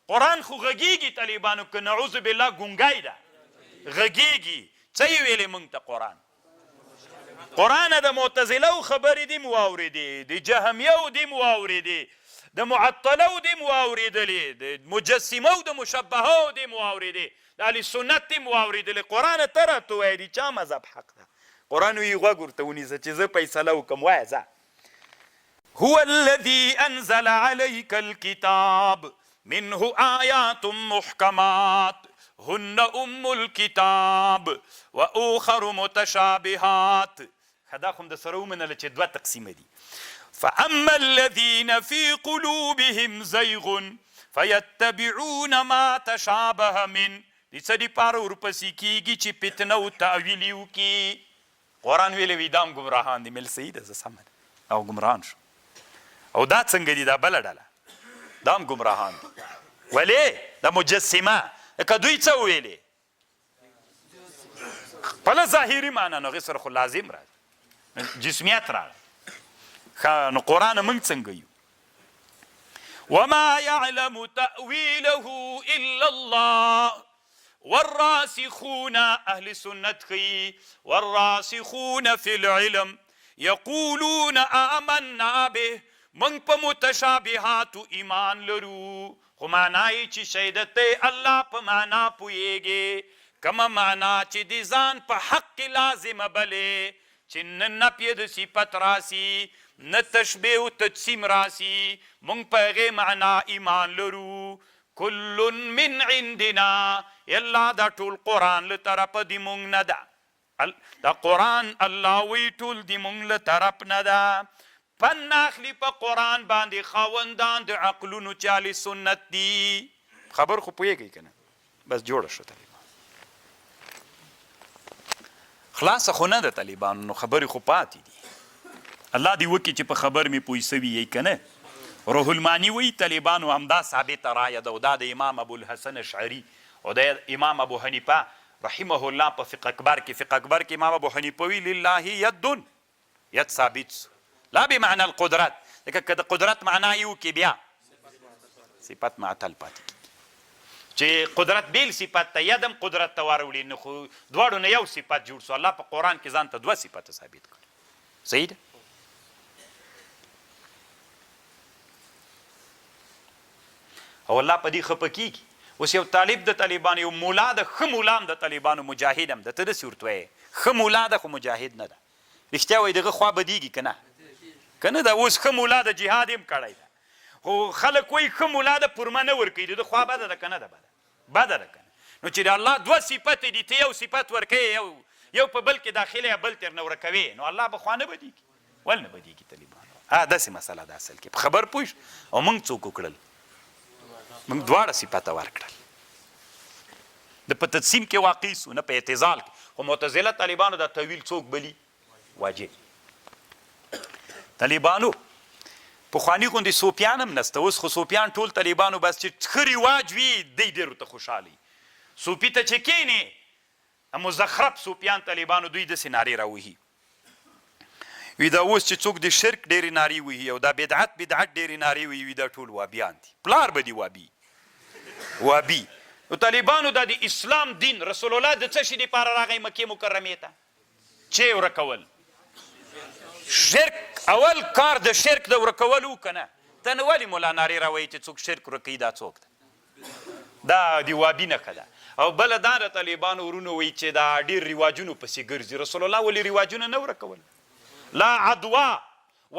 قرآن خو غږیږي طالبانو که نعوذ بالله ګونګی ده، غږیږي. څه یې ویلې مونږ ته قرآن؟ قرآن د معتزلو خبرې دې مو واورېدې، د جهمیو دې مو واورېدې، د معطلو دې مو واورېدلې، د مجسمو د مشبهو دې مو واورېدې، د اهل سنت دې مو واورېدلې. قرآن ته راته وایي د چا مذهب حق ده؟ قرآن وایي غوږ ورته ونیسه چې زه فیصله وکړم، وایه ځه. هو الذي انزل عليك الكتاب منه آيات محكمات هن ام الكتاب واخر متشابهات. خدا خو د سره ومنله چې دوه تقسیمه دي. فاما الذين في قلوبهم زيغ فيتبعون ما تشابه من، دې څه دپاره ورپسې کېږي چې فتنه او تعویل یې وکړي. قرآن ویلی وي دا هم ګمراهان دي. مل صحیح ده، زه سمه ده، او ګمراهان شو. او دا څنګه دي؟ دا بله ډله، دا هم ګمراهان دي. ولې؟ دا مجسمه که دوی څه وویلې خپله ظاهري معنا، نو هغې سره خو لازم راځي، جسمیت راغی. نو قرآن موږ څنګه یو؟ وما يعلم تأويله إلا الله والراسخون، أهل سنت خي، والراسخون في العلم يقولون آمنا به، من په متشابهاتو ایمان لرو. خو معنا یې چې شهادت الله په معنا پوهیږي، کومه معنا چې د ځان په حق لازمه بلې، چې نه نفی د صفت راسي، نه تشبیه و تجسیم راسي، مونږ په هغې معنا ایمان لرو. کل من عندنا، یالله دا ټول قرآن له طرفه د مونږ نه ده. دا قرآن الله وی ټول د مونږ له طرف نه ده. پن اخلي په قرآن باندې خاوندان د عقلونو چې اهل سنت دي. خبر خو پوهېږئ که نه؟ بس جوړه شو طالبان، خلاصه خو نه ده طالبانو، نو خبرې خو پاتې دي. الله دې وکړي چې په خبر مې پوه سوي یې که نه. روح المانی وایي طالبانو همدا ثابته رایه ده، او دا د امام ابوالحسن اشعري او د امام ابو حنیفه رحمه الله په فقه اکبر کې. فقه اکبر کې امام ابو حنیفه وی لله ید، ید ثابت لا بمعنى القدرت، لکه که د قدرت معنا یو کې بیا صفت معطل پاتې کېږي، چې قدرت بیل صفت ته، ید هم قدرت ته واروړي، نو خو دواړو نه یو صفت جوړ سو. الله په قرآن کې ځان ته دوه صفته ثابت کړي. صحیح ده؟ او الله په دې خفه کېږي. اوس یو طالب د طالبانو، یو مولا ده، ښه مولا هم د طالبانو مجاهد هم ده، ته داسې ورته وایې ښه مولا ده خو مجاهد نه ده. رښتیا وایي دغه خوا بدېږي که نه؟ که نه ده؟ اوس ښه مولا د جهاد هم کړی ده، خو خلک وایي ښه مولا ده پرمه نه ورکوي، د ده خوا بده ده که نه ده؟ بده ده که نه؟ نو چې د الله دوه صفت دي ته یو صفت ورکوې یو په بل کې داخله بل تر نه ورکوې نو الله به خوا نه بدېږي ول نه بدېږي طالبانو داسې مسله ده اصل کې په خبر پوه او موږ څوک وکړل موږ دواړه صفته ورکړل د په تقسیم کې واقع سو نه په اعتزال کې خو معتزله طالبانو دا طویل څوک بلی واجب طالبانو پخواني غوندې صوفیان هم نسته اوس خو صوفیان ټول طالبانو بس چې ښه رواج وي دی ډېر ورته خوشحالي صوفي ته چې کښېنې مزخرف صوفیان طالبانو دوی داسې نارې راوهي وي دا اوس چې څوک د شرک ډېرې نارې وهي او دا بدعت ډېرې نارې وهي وي دا ټول وابیان دي پلار به دي وابي نو طالبانو دا د اسلام دین رسول الله د څه شي دپاره راغی مکې مکرمې ته چې ورکول شرک اول کار د شرک د ورکول و که نه ته نه ولې مولا نارې راوایي چې څوک شرک ورکوي دا څوک ده دا د وابي نښه ده او بله دا د طالبانو ورونو وایي چې دا ډېر رواجونو پسې ګرځي رسول الله ولې رواجونه نه ورکول لا عدوا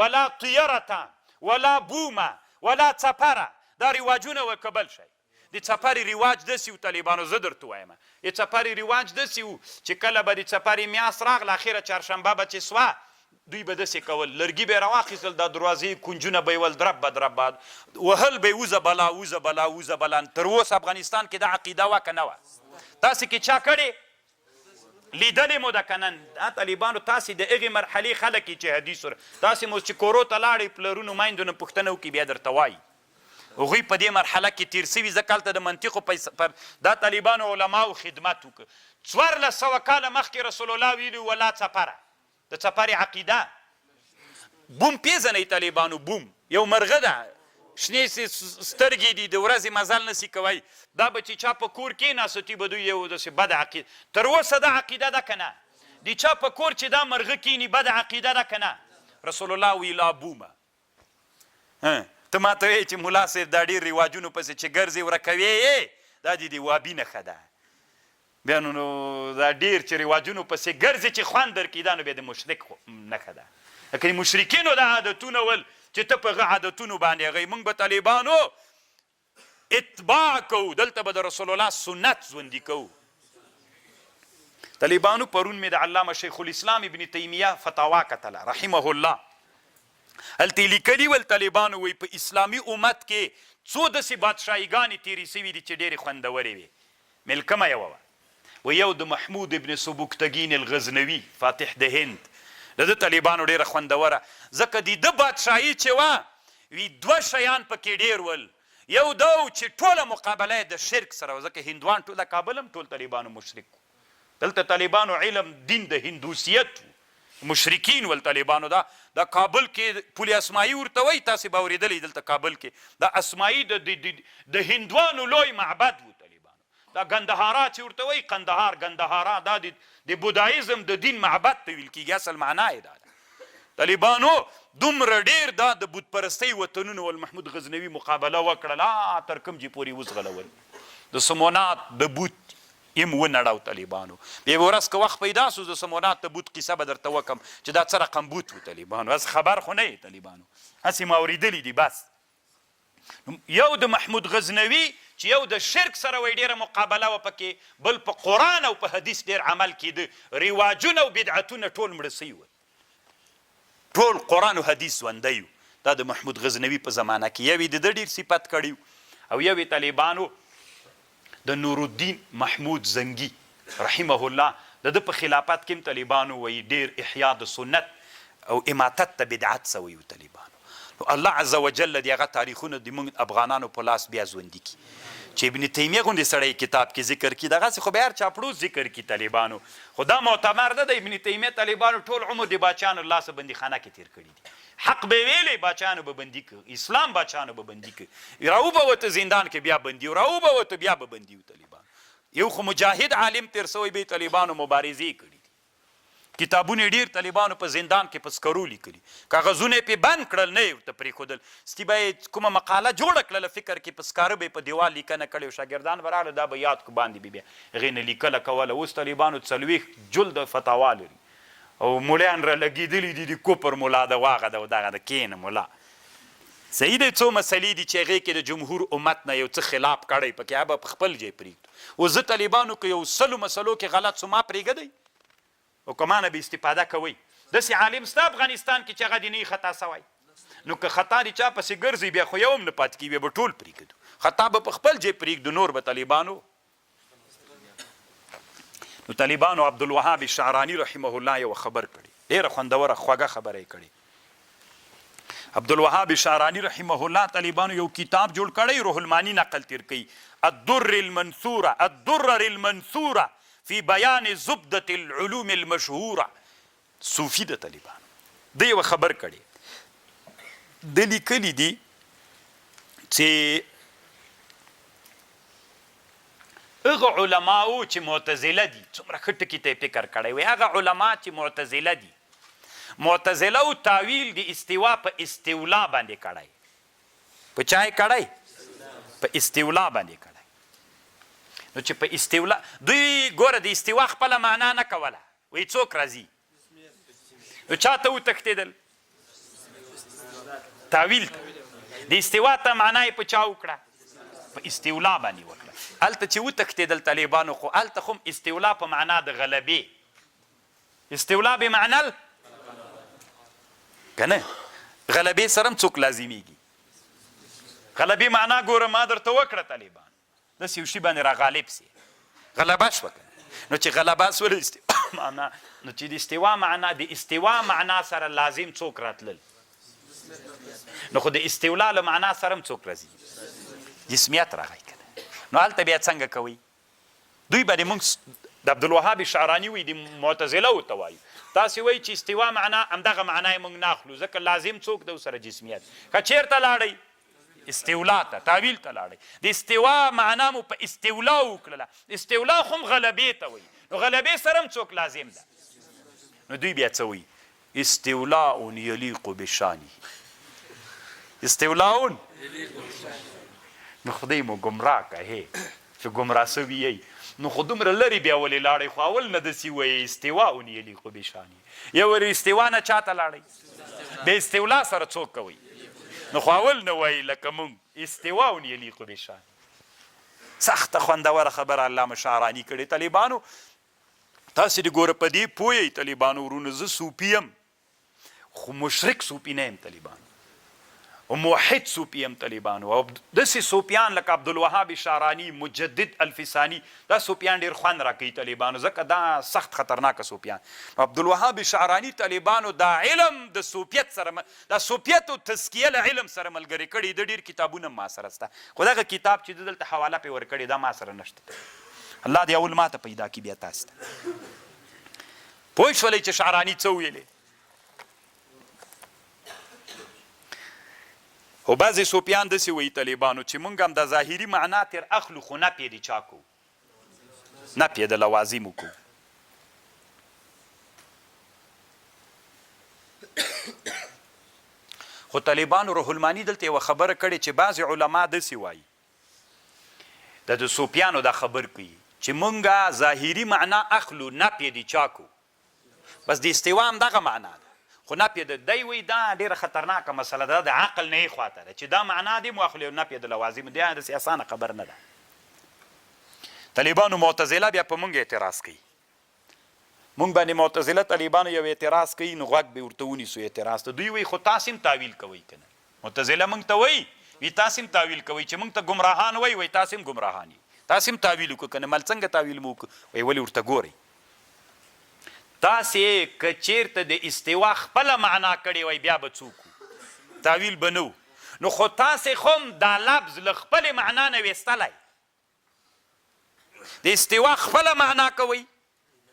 ولا طیرة ولا بومه ولا څپره دا رواجونه ورکبل شي د څپرې رواج داسې و طالبانو زه درته وایم د څپرې رواج داسې و چې کله به د څپرې میاشت راغله اخره چهارشنبه به چې سوه دوی به داسې کول لرګي به یې راواخیستل دا دروازې کنجونه به یې ول درب وهل به یې وزه بلا تر اوسه افغانستان کې دا عقیده وه که نه وه تاسې کې چا کړې لیدلې مو ده که نه دا طالبانو تاسې د هغې مرحلې خلک چې حدیث تاسې مو چې کورو ته لاړئ پلرونو میندو نه پوښتنه وکړي بیا درته وایي هغوی په دې مرحله کې تیر سوي ځکه هلته د منطقو دا طالبانو علماو خدمت وکړه 1400 کاله مخکې رسول الله ویلي ولا څپره د څپرې عقیده بوم پیژنئ طالبانو بوم یو مرغه ده شنې سترګې دي د ورځې مزل نسي کوی دا به چې چا په کور کېناستي به دوی یو داسې بده عقیده تر اوسه دا عقیده ده که نه د چا په کور چې دا مرغه کینی بده عقیده ده که نه رسول الله وی لا بومه ته ما ته وایې چې ملا صاحب دا ډېر رواجونو پسې چې ګرځې ورکوې دا د وابي نښه ده بیا نو دا ډېر چې رواجونو پسې ګرځې چې خوند درکړي دا نو بیا د مشرک نښه ده لکه د مشرکینو دا عادتونه ول چې ته په هغه عادتونو باندې هغوی موږ به طالبانو اتباع کوو دلته به د رسول الله سنت ژوندي کوو طالبانو پرون مې د علامه شیخ الاسلام ابن تیمیه فتاوا کتله رحمه الله هلته یې لیکلي ول طالبانو وایي په اسلامي امت کې څو داسې بادشاهیګانې تېرې سوي دي چې ډېرې خوندورې وې ملکمه یوه وه و یو د محمود ابن سبکتګین الغزنوي فاتح د هند د ده طالبانو ډېره خوندوره ځکه د ده بادشاهي چې وه وي دوه شیان پکې ډېر ول یو دا و چې ټوله مقابله یې د شرک سره و ځکه هندوان ټول د کابل هم ټول طالبانو مشرک و دلته طالبانو علم دین د هندوسیت مشرکین ول طالبانو دا کابل کې پل اسماعي ورته وایي تاسې به اورېدلی دلته کابل کې دا اسماعي د هندوانو لوی معبد و طالبانو دا ګندهارا چې ورته وایي ګندهارا دا د بودایزم د دین معبد ته ویل کېږي اصل معنا یې دا ده طالبانو دومره ډېر دا د بت پرستۍ وطنونو ول محمود غزنوي مقابله وکړله تر کوم چې پورې وزغلول د سمونات د بوت یم ونړاو طالبانو بیا به ورځ که وخت پیدا سو د سمونات د بوت کیسه به درته وکم چې دا څه رقم بوت و طالبانو هسې خبر خو نه یې طالبانو هسې ما اورېدلي دي بس یو د محمود غزنوي چې یو د شرک سره وایي ډېره مقابله وه پکې بل په قرآن او په حدیث ډېر عمل کېده رواجونه او بدعتونه ټول مړه سوي ول ټول قرآن او حدیث ژوندی و دا د محمود غزنوي په زمانه کې یو یې د ده ډېر صفت کړی او یو یې طالبانو د نورالدین محمود زنګي رحمه الله د ده په خلافت کې هم طالبانو وایي ډېر احیا د سنت او اماتت ته بدعت سوی و طالبانو نو الله عز وجل د هغه تاریخونه د موږ افغانانو په لاس بیا ژوندي کړي چې ابن تیمیه غوندې سړی کتاب کې ذکر کړي دغسې خو به هر چاپړوس ذکر کړي طالبانو خو دا معتبر نه د ابن تیمیه طالبانو ټول عمر د باچیانو له لاسه بندیخانه کې تېر کړي دي حق به ویلې باچیانو به بندي که اسلام باچیانو به بندي که راوبوته زندان کې بیا بندي و راوبوته بیا به بندي و طالبانو یو خو مجاهد عالم تېر سوی به طالبانو مبارزې کړي کتابونه ډېر طالبانو په زندان کې په سکرو لیکلي کاغذونه یې پې بند کړل نه یې ورته پرېښودل ستی به یې کومه مقاله جوړه کړله فکر کې په سکاره به یې په دیوال لیکنه کړې و شاګردان به راغله دا به یاد کو باندې به بیا هغې نه لیکله کوله اوس طالبانو 40 جلد فتاوا لري او مولیان را لګېدلي دي د کوپر ملا د واغه ده او دغه د کینه ملا صحیح دی څو مسلې دي چې هغې کې د جمهور امت نه یو څه خلاف کړی پکې هغه به په خپل ځای پرېږدو او زه طالبانو که یو 100 مسلو کې غلط سو ما پرېږدئ او که ما نه به استفاده کوئ داسې عالم سته افغانستان کې چې هغه دې نه خطا سوی نو که خطا د چا پسې ګرځي بیا خو یو هم نه پاتې کېږي بیا به ټول پرېږدو خطا به په خپل ځای پرېږدو نور به طالبانو نو طالبانو عبدالوهاب شعراني رحمه الله یو خبر کړي ډېره خوندوره خوږه خبره یې کړې عبدالوهاب شعراني رحمه الله طالبانو یو کتاب جوړ کړی روح المانی نقل تیر کوي الدرر المنثوره فی بیان زبدة العلوم المشهوره صوفي د طالبانو د یو خبر کړي د لیکلي دي چې هغه علماو چې معتزله دي څومره ښه ټکي ته یې فکر کړی وي هغه علما چې معتزله دي معتزله او تعویل د استوا په استولا باندې کړی په چا یې کړی په استولا باندې کړی نو چې په استولا دوی ګوره د استوا خپله معنا نه کوله وایي څوک راځي نو چا ته وتښتېدل تعویل ته د استوا ته معنا یې په چا وکړه په استولا باندې وکړه هلته چې وتښتېدل طالبانو خو هلته خو استولا په معنا د غلبې استولا بمعنا که نه غلبې سره هم څوک لازمیږي غلبې معنا ګوره ما درته وکړه طالبان داسې یو شي باندې راغالب سي غلبه شوه نو چې غلبه سوله استوا معنا نو چې د استوا معنا د استوا معنا سره لازم څوک راتلل نو خو د استولا له معنا سره هم څوک راځي جسمیت راغی کنه نو هلته بیا څنګه کوئ دوی باندې موږ د عبدالوهاب شعراني وایي د معتزله ورته وایو تاسې وایي چې استوا معنا همدغه معنا یې موږ نه اخلو ځکه لازم څوک د سره جسمیت که چېرته لاړئ استولا ته تعویل ته لاړئ د استوا معنا مو په استولا وکړله استولا خو هم غلبې ته وایي نو غلبې سره هم څوک لازم ده نو دوی بیا څه وایي استولاء یلیق بشانه استولاء نو خدای مو ګمراه که چې ګمراه سوي یی نو خو دومره لرې بیا ولې لاړئ خو اول نه داسې وایي استواء یلیق بشانه یا ورې استوا نه چا ته لاړئ د استولا سره څوک کوئ نو خو اول نه وایي لکه مونږ استواء یلیق بشانه سخته خوندوره خبره علامه شعراني کړې طالبانو تاسې د ګوره په دې پوهیئ طالبانو ورونه زه صوفي یم خو مشرک صوفي نه یم طالبانو او موحد صوفي یم طالبانو او داسې صوفیان لکه عبدالوهاب شعراني مجدد الفساني دا صوفیان ډېر خوند راکوي طالبانو ځکه دا سخت خطرناکه صوفیان عبدالوهاب شعراني طالبانو دا علم د صوفیت سره دا صوفیت او تزکیه له علم سره ملګري کړي د ډېر کتابونه ما سره شته خو دغه کتاب چې دلته حواله پې ورکړې دا ما سره نشته الله دې اول ما ته پیدا کړي بیا تاسو ته پوه شولئ چې شعراني څه ویلې خو بعضې صوفیان داسې وایي طالبانو چې موږ هم د ظاهري معنا تر اخلو خو نفی د چا کوو نفی د لوازمو کوو خو طالبانو روح المانی دلته یوه خبره کړې چې بعضې علما داسې وایي د صوفیانو دا خبر کوي چې موږ ظاهري معنا اخلو نفی د چا کوو بس د استوا هم دغه معنا ده خو نفی د دی وایي دا ډېره خطرناکه مسله ده د عقل نه یې خواته ده چې دا معنا دې مو اخلو نفی د لوازم دی داسې اسانه خبر نه ده طالبانو معتزله بیا په موږ اعتراض کوي موږ باندې معتزله طالبانو یو اعتراض کوي نو غوږ به ورته ونیسو اعتراض ته دوی وایي خو تاسې هم تاویل کوئ که نه معتزله موږ ته وایي وي تاسې هم تاویل کوئ چې موږ ته ګمراهان وایي تاسې هم ګمراهان یي تاسې هم تاویل وکړو که نه مل څنګه تاویل مو وکړو وایي ولې ورته ګورئ تاسې که چیرته د استوا خپله معنا کړې وای بیا به څوک تاویل به نه نو خو تاسې خو هم دا لفظ له خپلې معنا نه ویستلی د استوا خپله معنا کوئ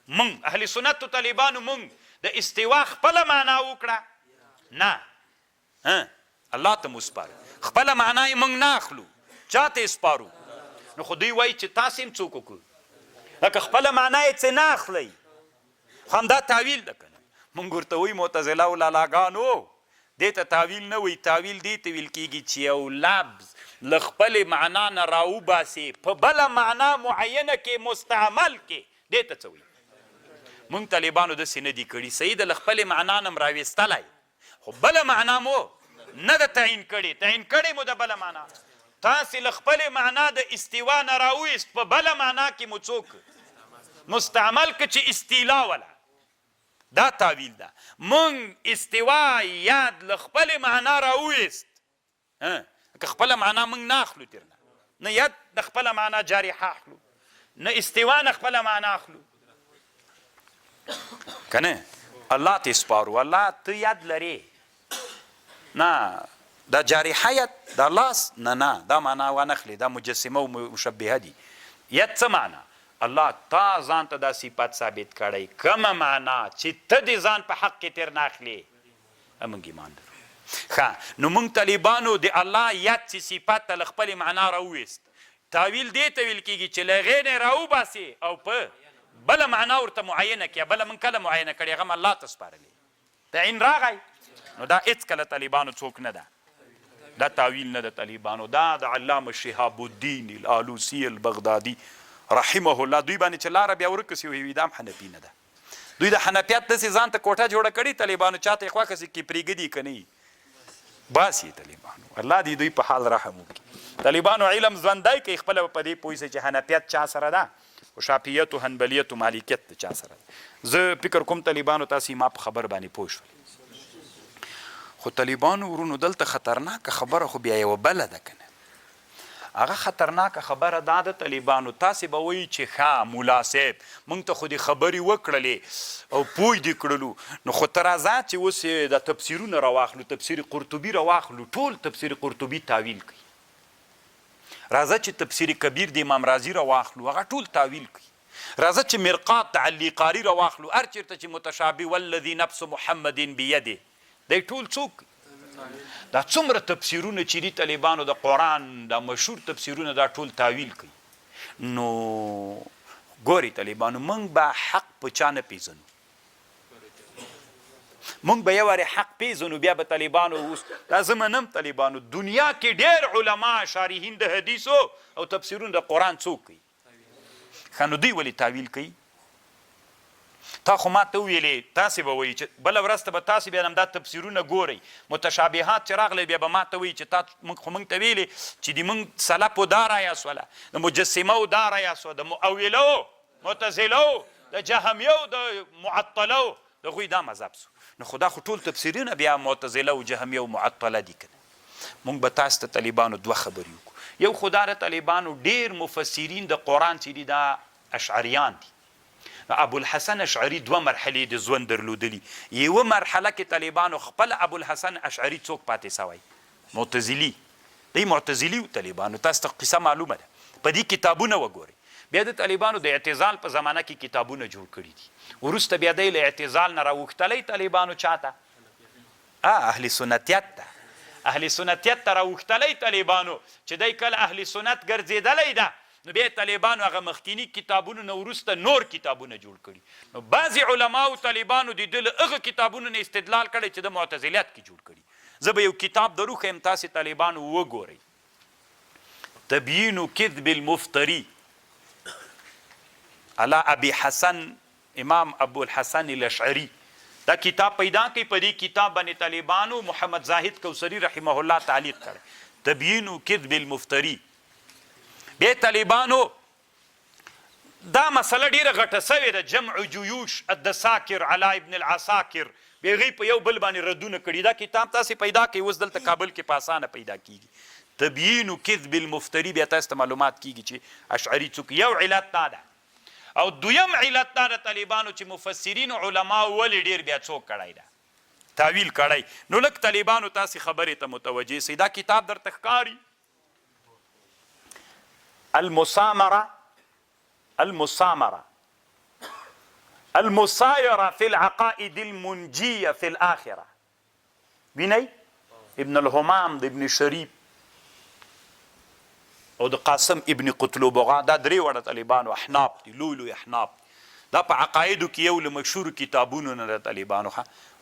مونږ اهل سنتو طالبانو مونږ د استوا خپله معنا وکړه نه الله ته مو سپارو خپله معنا یې مونږ نه اخلو چا ته یې سپارو نو خو دوی وایي چې تاسې هم څوک وکړو لکه خپله معنا یې څه نه اخلئ همدا تعویل ده کنه مونږ ورته وایي معتزله او لالاګانو دې ته تعویل نه وایي تعویل دې ته ویل کېږي چې یو لفظ له خپلې معنا نه راوباسې په بله معنا معینه کې مستعمل کې دې ته څه وایي مونږ طالبانو داسې نه دي کړي صحیح ده له خپلې معنا نه م راویستلی خو بله معنا مو نه د تعین کړي مو د بله معنا. تاسې له خپلې معنا د استوا نه راویست په بله معنا کې مو څوک مستعمل که چې استیلا ولا. دا تاویل ده. مونږ استوا یاد له خپلې معنا راویست، که خپله معنا مونږ نه اخلو ترنه، نه یاد د خپله معنا جارحه اخلو، نه استوا نه خپله معنا اخلو که نه. الله ته سپارو. الله ته یاد لرې؟ نه دا جارحه یاد دا لاس نه دا معنا وانخلي. دا مجسمه او مشبهه دي. یاد څه معنا؟ الله تا ځان ته دا صفت ثابت کړی، کومه معنا چې ته د ځان په حق کې تر نه اخلې، موږ ایمان لرو. ښه نو موږ طالبانو د الله یاد چې صفت ته له خپلې معنا راوویست. تاویل دې ته ویل کېږي چې له هغې نه راوباسې او په بله معنا ورته معینه کړې. بله موږ کله معینه کړې؟ هغه م الله ته سپارلې. تعین راغی. نو دا هېڅکله طالبانو څوک نه ده، دا تاویل نه ده طالبانو. دا د علامه شهاب الدین الآلوسی البغدادي رحمه الله دوی باندې چې لاره بیا ورکه سي وي دا هم حنفي نه ده. دوی د حنفیت داسې ځان ته کوټه جوړه کړې طالبانو، چاته یې خواکسې کې پرېږدي که نه باسي طالبانو. الله دې دوی په حال رحم وکړي. طالبانو علم ژوندی کوي، خپله په دې پوه سئ چې حنفیت چا سره ده او شافعیت و حنبلیت و مالکیت د چا سره ده. زه فکر کوم طالبانو تاسې ما په خبر باندې پوه شول. خو طالبانو ورونو دلته خطرناکه خبره خو بیا یوه بله ده که نه. هغه خطرناکه خبره دا ده طالبانو، تاسې به وایي چې ښه ملا صاحب موږ ته خو دې خبرې وکړلې او پوه دې کړلو، نو خو ته راځه چې اوس د تفسیرونه راواخلو، تفسیر قرطبي راواخلو، ټول تفسیر قرطبي تاویل کوي. راځه چې تفسیر کبیر د امام رازي راواخلو، هغه ټول تاویل کوي. راځه چې مرقات د علي قاري راواخلو، هر چېرته چې متشابه والذي نفس محمد بیده دی ټول څوک. دا څومره تفسیرونه چې دي طالبانو د قرآن دا مشهور تفسیرونه دا ټول تاویل کوي. نو ګوري طالبانو موږ به حق په چا نه پیژنو، موږ به یو وارې حق پیژنو بیا به طالبانو اوس دا زه منم طالبانو دنیا کې ډېر علما شارحین د حدیثو او تفسیرونه د قرآن څوک کوي؟ ښه نو دوی ولې تاویل کوي؟ تا خو ما ته وویلې تاسې به وایي چې بله ورځ ته به تاسې بیا هم دا تفسیرونه ګورئ. متشابهات چې راغلی بیا به ما ته وایي چې تا خو موږ ته ویلې چې د موږ سلفو دا رایاسوله، د مجسمو دا رایاسوه، د مؤولو معتزلو د جهمیو د معطلو د هغوی دا مذهب سو. نو خو دا خو ټول تفسیرونه بیا معتزله او جهمیه او معطله دي که نه. موږ به تاسو ته طالبانو دوه خبرې وکړو. یو خو دا د طالبانو ډېر مفسرین د قرآن چې دي دا اشعریان دي. ابوالحسن اشعري دوه مرحلې د ژوند درلودلي. یوه مرحله کې طالبانو خپل ابوالحسن اشعري څوک پاتې سوی؟ معتزلي. دی معتزلي و طالبانو. تاسو ته قصه معلومه ده. په دې کتابونه وګورئ. بیا د طالبانو د اعتزال په زمانه کې کتابونه جوړ کړي دي. وروسته بیا دی له اعتزال نه راوښتلی طالبانو چاته؟ اهل سنتیت ته. اهل سنتیت ته راوښتلی طالبانو چې دی کله اهل سنت ګرځېدلی ده نو بیا طالبانو هغه مخکینی کتابونو نه وروسته نور کتابونه جوړ کړي. نو بعضې علماو طالبانو د ده له هغه کتابونو نه استدلال کړی چې د معتزلیت کې جوړ کړي. زه به یو کتاب دروښیم تاسې طالبانو وګورئ. تبیین کذب المفتری علی ابي حسن امام ابوالحسن الاشعري. دا کتاب پیدا کوي. په دې کتاب باندې طالبانو محمد زاهد کوثري رحمه الله تعلیق کړی. تبیین کذب المفتری. بیا طالبانو دا مسله ډیره غټه سوې ده. جمع جیوش الدساکر علی ابن العساکر بیا هغوی په یو بل باندې ردونه کړي. دا کتاب تاسې پیدا کوئ اوس دلته کابل کې په اسانه پیدا کیږي. تبیین کذب المفتری. بیا تاسو ته معلومات کیږي چې اشعري څوک. یو علت دا ده. او دویم علت دا ده طالبانو چې مفسرین علما ولې ډیر بیا څوک کړی ده تاویل کړی. نو لږ طالبانو تاسې خبرې ته متوجه سئ. دا کتاب درته ښکاري المسامره المسايره في العقائد المنجيه في الاخره. وینئ ابن الهمام د ابن شریف او د قاسم ابن قطلبغا دا درې وړه طالبانو احناف دي. لوی لوی احناف دا په عقایدو کې یو له مشهورو کتابونو نه د طالبانو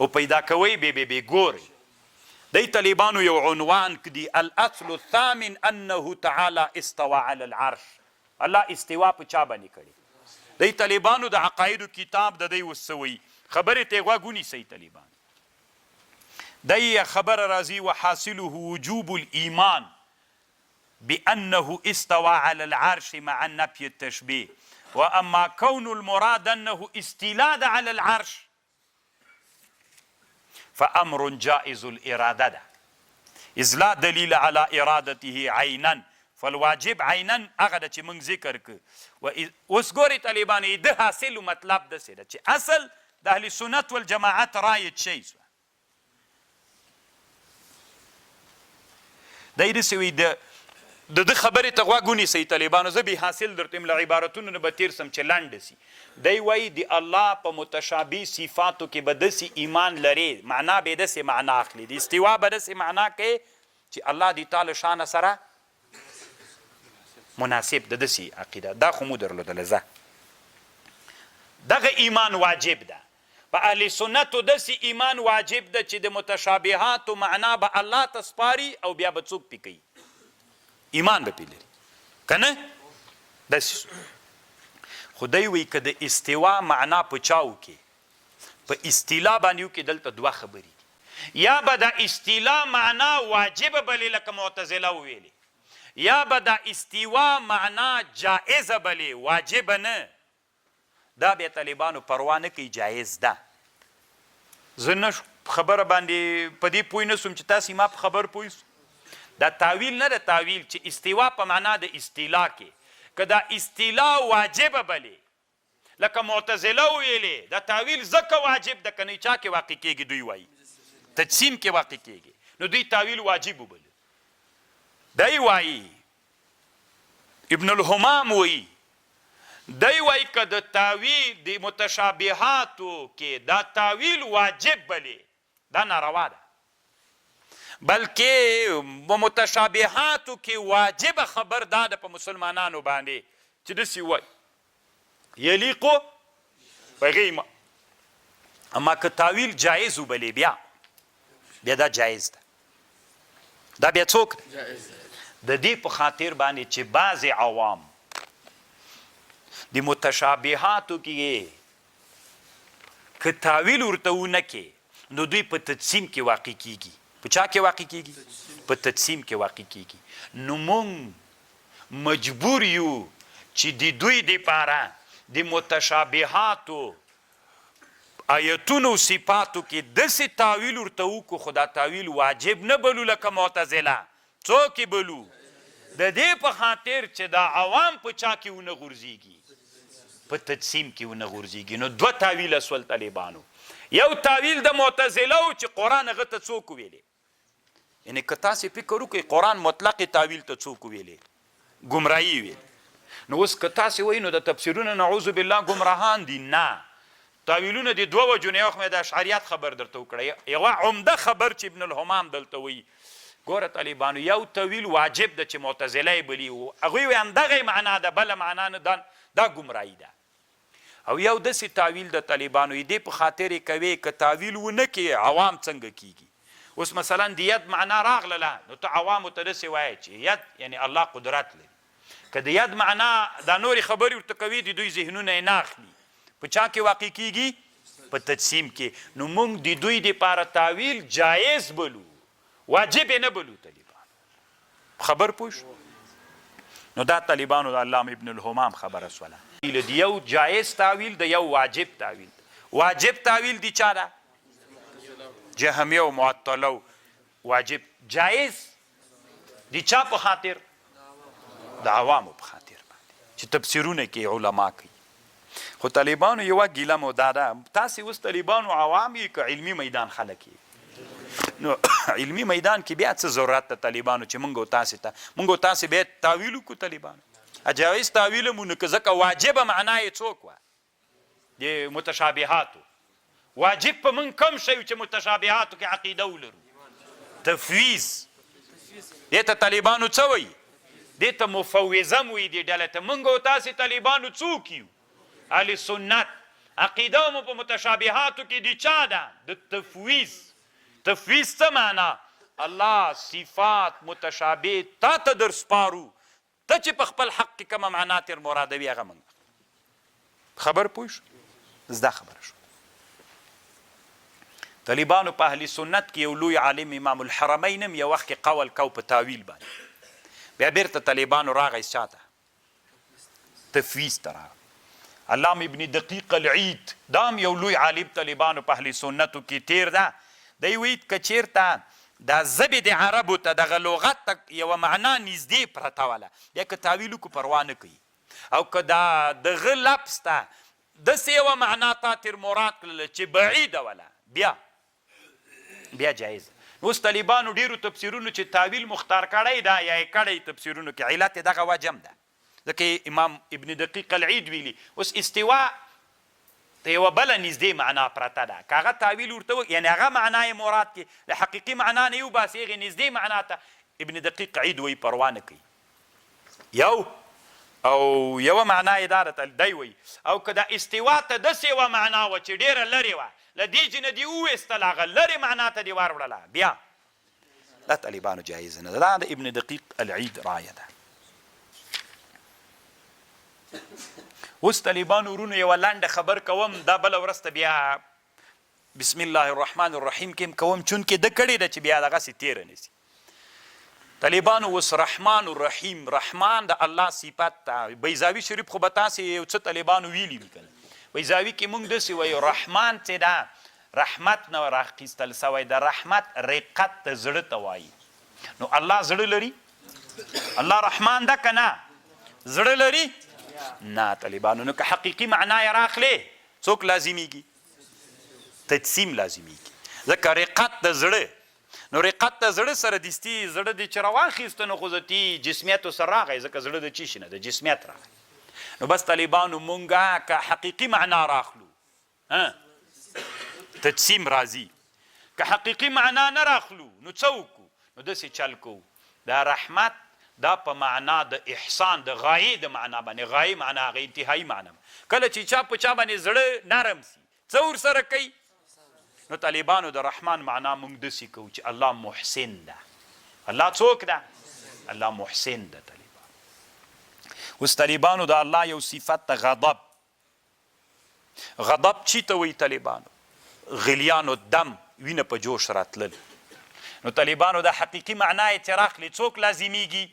او پیدا کوئ به ګورئ. دی طالبانو یو عنوان کدي الاصل الثامن انه تعالی استوى على العرش. الله استوا په چا باندې کړي. دی طالبانو د عقایدو کتاب د دی وسوي خبرې ته غوږ ونیسئ طالبان. دی خبر راځي وحاصله وجوب الایمان بانه استوى على العرش مع نفي التشبيه واما كون المراد انه استيلاد على العرش فامر جائز الاراده ده اذ لا دليل على ارادته عينا فالواجب عينا هغه د چې موږ ذکر ک و اوس ګوري طالبان د حاصل مطلب د سره چې اصل د اهل سنت والجماعت رایت شي د سوي د خبرې ته غوږ ونیسئ طالبانو زه به حاصل درته له عبارتونو نه به تیر سم چې لنډ سي دی وایي د الله په متشابه صفاتو کې به داسې ایمان لري معنا به داسې معنا اخلي د استوا به داسې معنا کوي چې الله د تعالی شان سره مناسب د داسې عقیده دا خو مو درلودله زه دغه ایمان واجب ده په اهل سنتو داسې ایمان واجب ده چې د متشابهاتو معنا به الله ته سپاري او بیا به څوک پې کوي ایمان به پې لري که نه داسې خدای وی که د استوا معنا په چاو کې په استیلا باندې وکړي دلته دوه خبرې یا به د استیلا معنا واجبه بلې لکه معتزله وویلې یا به د استوا معنا جائزه بلې واجبه نه دا بیا طالبانو پروا نه کوي جایز ده زه نه خبره باندې په دې پوه نه سوم چې تاسې ما په خبر پوه سو دا تاویل نه ده تاویل چې استوا په معنا د استیلا کې که دا استیلا واجبه بلې لکه معتزله ویلې دا تاویل ځکه واجب ده که نه چا کې واقع کېږي دوی وایي تجسیم کې واقع کېږي نو دوی تاویل واجب وبلي دی وایي ابن الحمام وایي دی وایي که د تاویل د متشابهاتو کې دا تاویل واجب بلې دا ناروا ده بلکې متشابهاتو کې واجب خبر دا ده په مسلمانانو باندې چې داسې وایي یلیقو بغیما اما که تاویل جایز وبلې بیا دا جایز ده دا بیا څوک د دې په خاطر باندې چې بعض عوام د متشابهاتو کې که تاویل ورته ونه کې نو دوی په تجسیم کې واقع کیږي په چا کې واقع کیږي په تجسیم کې واقع کیږي نو مونږ مجبور یو چې د دوی دپاره د متشابهاتو آیتونو صفاتو کې داسې تاویل ورته وکړو خو دا تاویل واجب نه بلو لکه معتزله څوک بلو د دې په خاطر چې دا عوام په چا کې ونه غورځېږي په تجسیم کې ونه غورځېږي نو دوه تاویله سول طالبانو یو تاویل د معتزله و چې قرآن هغه ته څوک ویلې یعنې که تاسې فکر وکړئ قرآن مطلق تاویل ته څوک ویلې ګمراهي ویل نو اوس که تاسې وایي نو د تفسیرونه نعوذ بالله ګمراهان دي نه تاویلونه د دوه وجو نه یو خو مې د اشعریات خبر درته وکړی یوه عمده خبر چې ابن الحمام دلته وایي ګوره طالبانو یو تاویل واجب ده چې معتزله یې بلي وو هغوی وایي همدغه معنا ده بله معنا نه دا ګمراهي ده او یو داسې تاویل د طالبانو یې دې په خاطر یې کوي که تاویل ونه کړي عوام څنګه کیږي اوس مثلا د ید معنا راغله نو ته عوامو ته داسې وایې چې ید یعنی الله قدرت لري که د ید معنا دا نورې خبرې ورته کوي د دوی ذهنونه یې نه اخلي په چا کې واقع کیږي په تجسیم کې نو موږ د دوی دپاره تاویل جایز بلو واجب نه بلو طالبانو خبر پوه شو نو دا طالبانو د علامه ابن الحمام خبره سوله د یو جایز تاویل د یو واجب تاویل واجب تاویل دی چا ده جهمیه و معطله واجب جایز دی چا په خاطر د عوامو په خاطر باندې چې تفسیرونه کې علما کوي خو طالبانو یوه ګیله مو دا ده تاسې اوس طالبانو عوام یې که علمي میدان خلک یې نو علمي میدان کې بیا څه ضرورت ده طالبانو چې مونږ او تاسې بیا تاویل وکړو طالبانو جایز تاویل مو نه که ځکه واجبه معنا یې څوک وه د متشابهاتو واجب په موږ کم شی چې متشابهاتو کې عقیده ولرو تفویض دې ته طالبانو څه وایي دې ته مفوضه مو وایي دې ډلې ته موږ او تاسې طالبانو څوک یو اهل سنت عقیده مو په متشابهاتو کې د چا ده د تفویض تفویض څه معنا الله صفات متشابه تا ته در سپارو ته چې په خپل حق کې کومه معنا تر مرادوي هغه موږ خبر پوه شو زده خبره شو طالبانو په اهل سنت کې یو لوی عالم امام الحرمین هم یو وخت کې قول کو په تاویل باندې، بیا بیرته طالبانو راغی چاته؟ تفویض ته راغی. علامه ابن دقیق العید دا هم یو لوی عالم طالبانو په اهل سنتو کې تیر ده. دی وایي که چېرته دا ژبې د عربو ته دغه لغت ته یوه معنا نږدې پرته وله، بیا که تاویل وکړو پروا نه کوي، او که دا دغه لفظ ته داسې یوه معنا تا تر مراد کړله چې بعیده وله، بیا جایز. اوس طالبانو ډېرو تفسیرونو چې تاویل مختار کړی ده یا یې کړی تفسیرونو کې، علت یې دغه وجه هم ده، ځکه امام ابن دقیق العید ویلي اوس استوا ته یوه بله نږدې معنا پرته ده، که هغه تاویل ورته وکړي یعنې هغه معنا یې مراد کړي، د حقیقي معنا نه یوباسي هغې نږدې معنا ته، ابن دقیق عید وایي پروا نه کوي. او یوه معنا یې دا ده دی وایي، او که د استوا ته داسې یوه معنا وه چې ډېره لرې وه، له دې چې نه دې وویستل هغه لرې معنا ته دې واروړله، بیا دا طالبانو جایزه نه ده. دا د ابن دقیق العید رایه ده. اوس طالبانو ورونو یوه لنډه خبر کوم، دا بله ورځ ته بیا بسم الله الرحمن الرحیم کې هم کوم، چونکې ده کړې ده چې بیا دغسې تېره نه سي. طالبانو اوس رحمان الرحیم، رحمان د الله صفت ته، بیضاوي شریف خو به تاسې یو څه طالبانو ویلي وي که نه، بیضاوي کې موږ داسې وایو رحمان چې ده رحمت نه راخیستل سوی، د رحمت رقت ته زړه ته وایي. نو الله زړه لري؟ الله رحمان ده که نه؟ زړه لري؟ نه طالبانو. نو که حقیقي معنا یې راخلې څوک لازمیږي؟ تجسیم لازمیږي، ځکه رقت د زړه، نو رقت د زړه سره دستي زړه دې چې راواخیسته نو خو ذاتي جسمیتو سره راغی، ځکه زړه د چی شي نه د جسمیت راغی. نو بس طالبانو مونږه که حقیقي معنا راخلو تجسیم راځي، که حقیقي معنا نه راخلو نو څه وکړو؟ نو داسې چل کوو دا رحمت دا په معنا د احسان د غایې د معنا باندې، غایې معنا هغه انتهایي معنا، کله چې چا په چا باندې زړه نرم سي څه ورسره کوي؟ نو طالبانو د رحمان معنا موږ داسې کوو چې الله محسن ده. الله څوک ده؟ الله محسن ده. اوس طالبانو د الله یو صفت ته غضب، غضب چی ته وایي طالبانو؟ غلیان الدم، وینه په جوش راتلل. نو طالبانو د حقیقي معنا یې چې راخلي څوک لازمیږي؟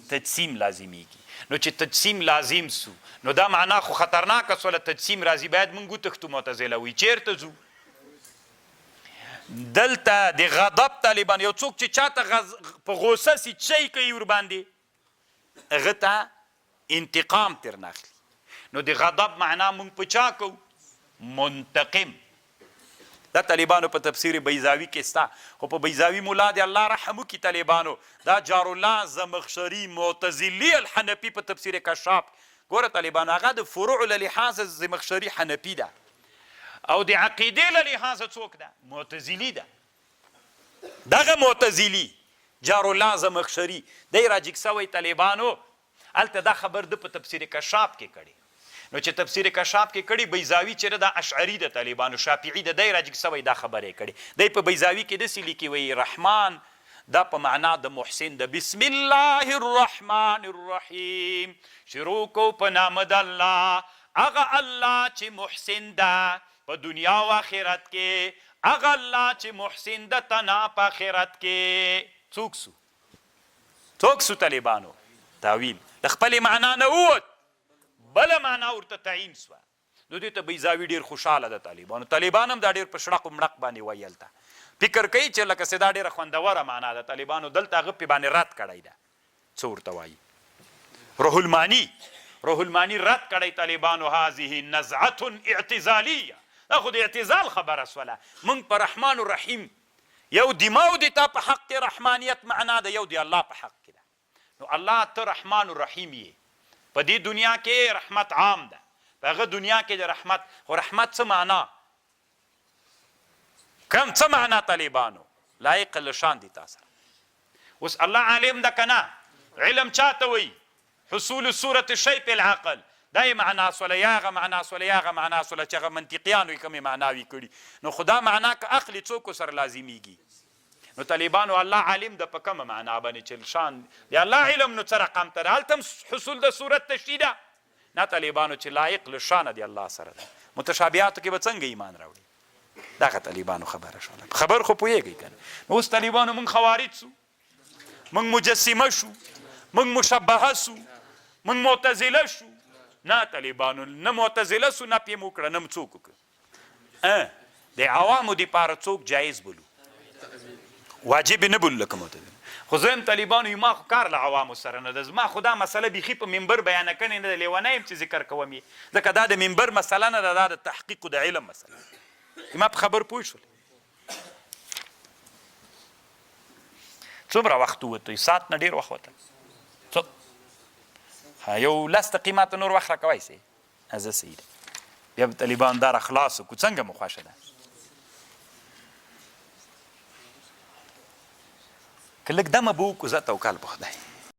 تجسیم لازمیږي. نو چې تجسیم لازم سو نو دا معنا خو خطرناکه سوله، تجسیم راځي باید موږ وتښتو. معتزله وایي چیرته ځو؟ دلته د غضب طالبان یو څوک چې چاته په غوسه سي چی کوي ورباندې هغه ته انتقام ترنه اخلي. نو د غضب معنا موږ په چا کوو؟ منتقم. دا طالبانو په تفسیر بیضاوي کې ستا، خو په بیضاوي مولا دی الله رحم وکړي طالبانو، دا جارالله زمخشري معتزلي الحنفي په تفسیر کشاف ګوره طالبانو هغه د فروع له لحاظه زمخشري حنفي ده، او د عقیدې له لحاظه څوک ده؟ معتزلي ده. دغه معتزلي جارالله زمخشري دی راجګ سوی طالبانو، هلته دا خبر ده په تفسیر کشاف کې کړي. نو چې تفسیر کشاف کې کړي بیضاوي چې دا اشعري د طالبانو شافعي د دی راجګ سوی دا خبرې کړي. دی په بیضاوي کې داسې لیکي وایي رحمان دا په معنا د محسن ده. بسم الله الرحمن الرحیم، شروع کو په نام د الله، هغه الله چې محسن ده په دنیا و آخرت کې، هغه الله چې محسن ده تنا په آخرت کې. څوک سو طالبانو؟ تاویل د خپلې معنا نه ووت، بله معنا ورته تعین سوه. نو دې ته بیضاوي ډېر خوشحاله ده طالبانو. طالبان هم دا ډېر په شړق مړق باندې وایي هلته فکر کوي چې لکه څه دا ډېره خوندوره معنا ده. طالبانو دلته هغه پې باندې رد کړی ده. څه ورته وایي؟ روح المانی رد کړی طالبانو. هذه نزعة اعتزالیه، دا خو د اعتزال خبره سوله. موږ په رحمان الرحیم یو دماو د تا په حق کې رحمانیت معنا ده، یو د الله په حق کې ده. نو الله ته رحمان الرحیم یې په دې دنیا کې رحمت عام ده، په هغه دنیا کې د رحمت. خو رحمت څه معنا؟ کم څه معنا طالبانو؟ لایق لشان دي تا سره. اوس الله عالم ده که نه؟ علم چاته وایي؟ حصول صورت شی په العقل، دا یې معنا سوله، یا هغه معنا سوله، یا هغه معنا سوله چې هغه منطقیانو یې کومې معناوي کړي. نو خو دا معنا که اخلي څوک سره لازمیږي. نو طالبانو الله عالم ده په کومه معنا باندې چې شان د الله علم نو څه رقم ته ده؟ هلته هم حصول د صورت تشریح ده؟ نه طالبانو چې لایق له شانه د الله سره ده. متشابهاتو کې به څنګه ایمان راوړي؟ دغه طالبانو خبره شوله خبر خو پوهېږئ که نه اوس طالبانو موږ خوارج سو موږ مجسمه شو موږ مشبهه سو موږ معتزله شو نه طالبانو نه معتزله سو نه پې مو وکړه نه م څوک وکړه د عوامو دپاره څوک جایز بولو واجب نه بولو لکه معتزله خو زه یم طالبانو ما خو کار له عوامو سره نه ده زما خو دا مسله بیخي په منبر بیانه کړې نه ده لیونی یم چې ذکر کوم یې ځکه دا د منبر مسله نه ده دا د تحقیق د علم مسله ما په خبر پوه شول څومره وخت ووتو ساعت نه ډېر وخت وته یو 10 دقیقې ماته نور وخت راکوی سي زه صحیح ده بیا به طالبان دا را خلاص وکړو څنګه مو خوښه ده که لږ دمه به وکړو زه توکل په خدای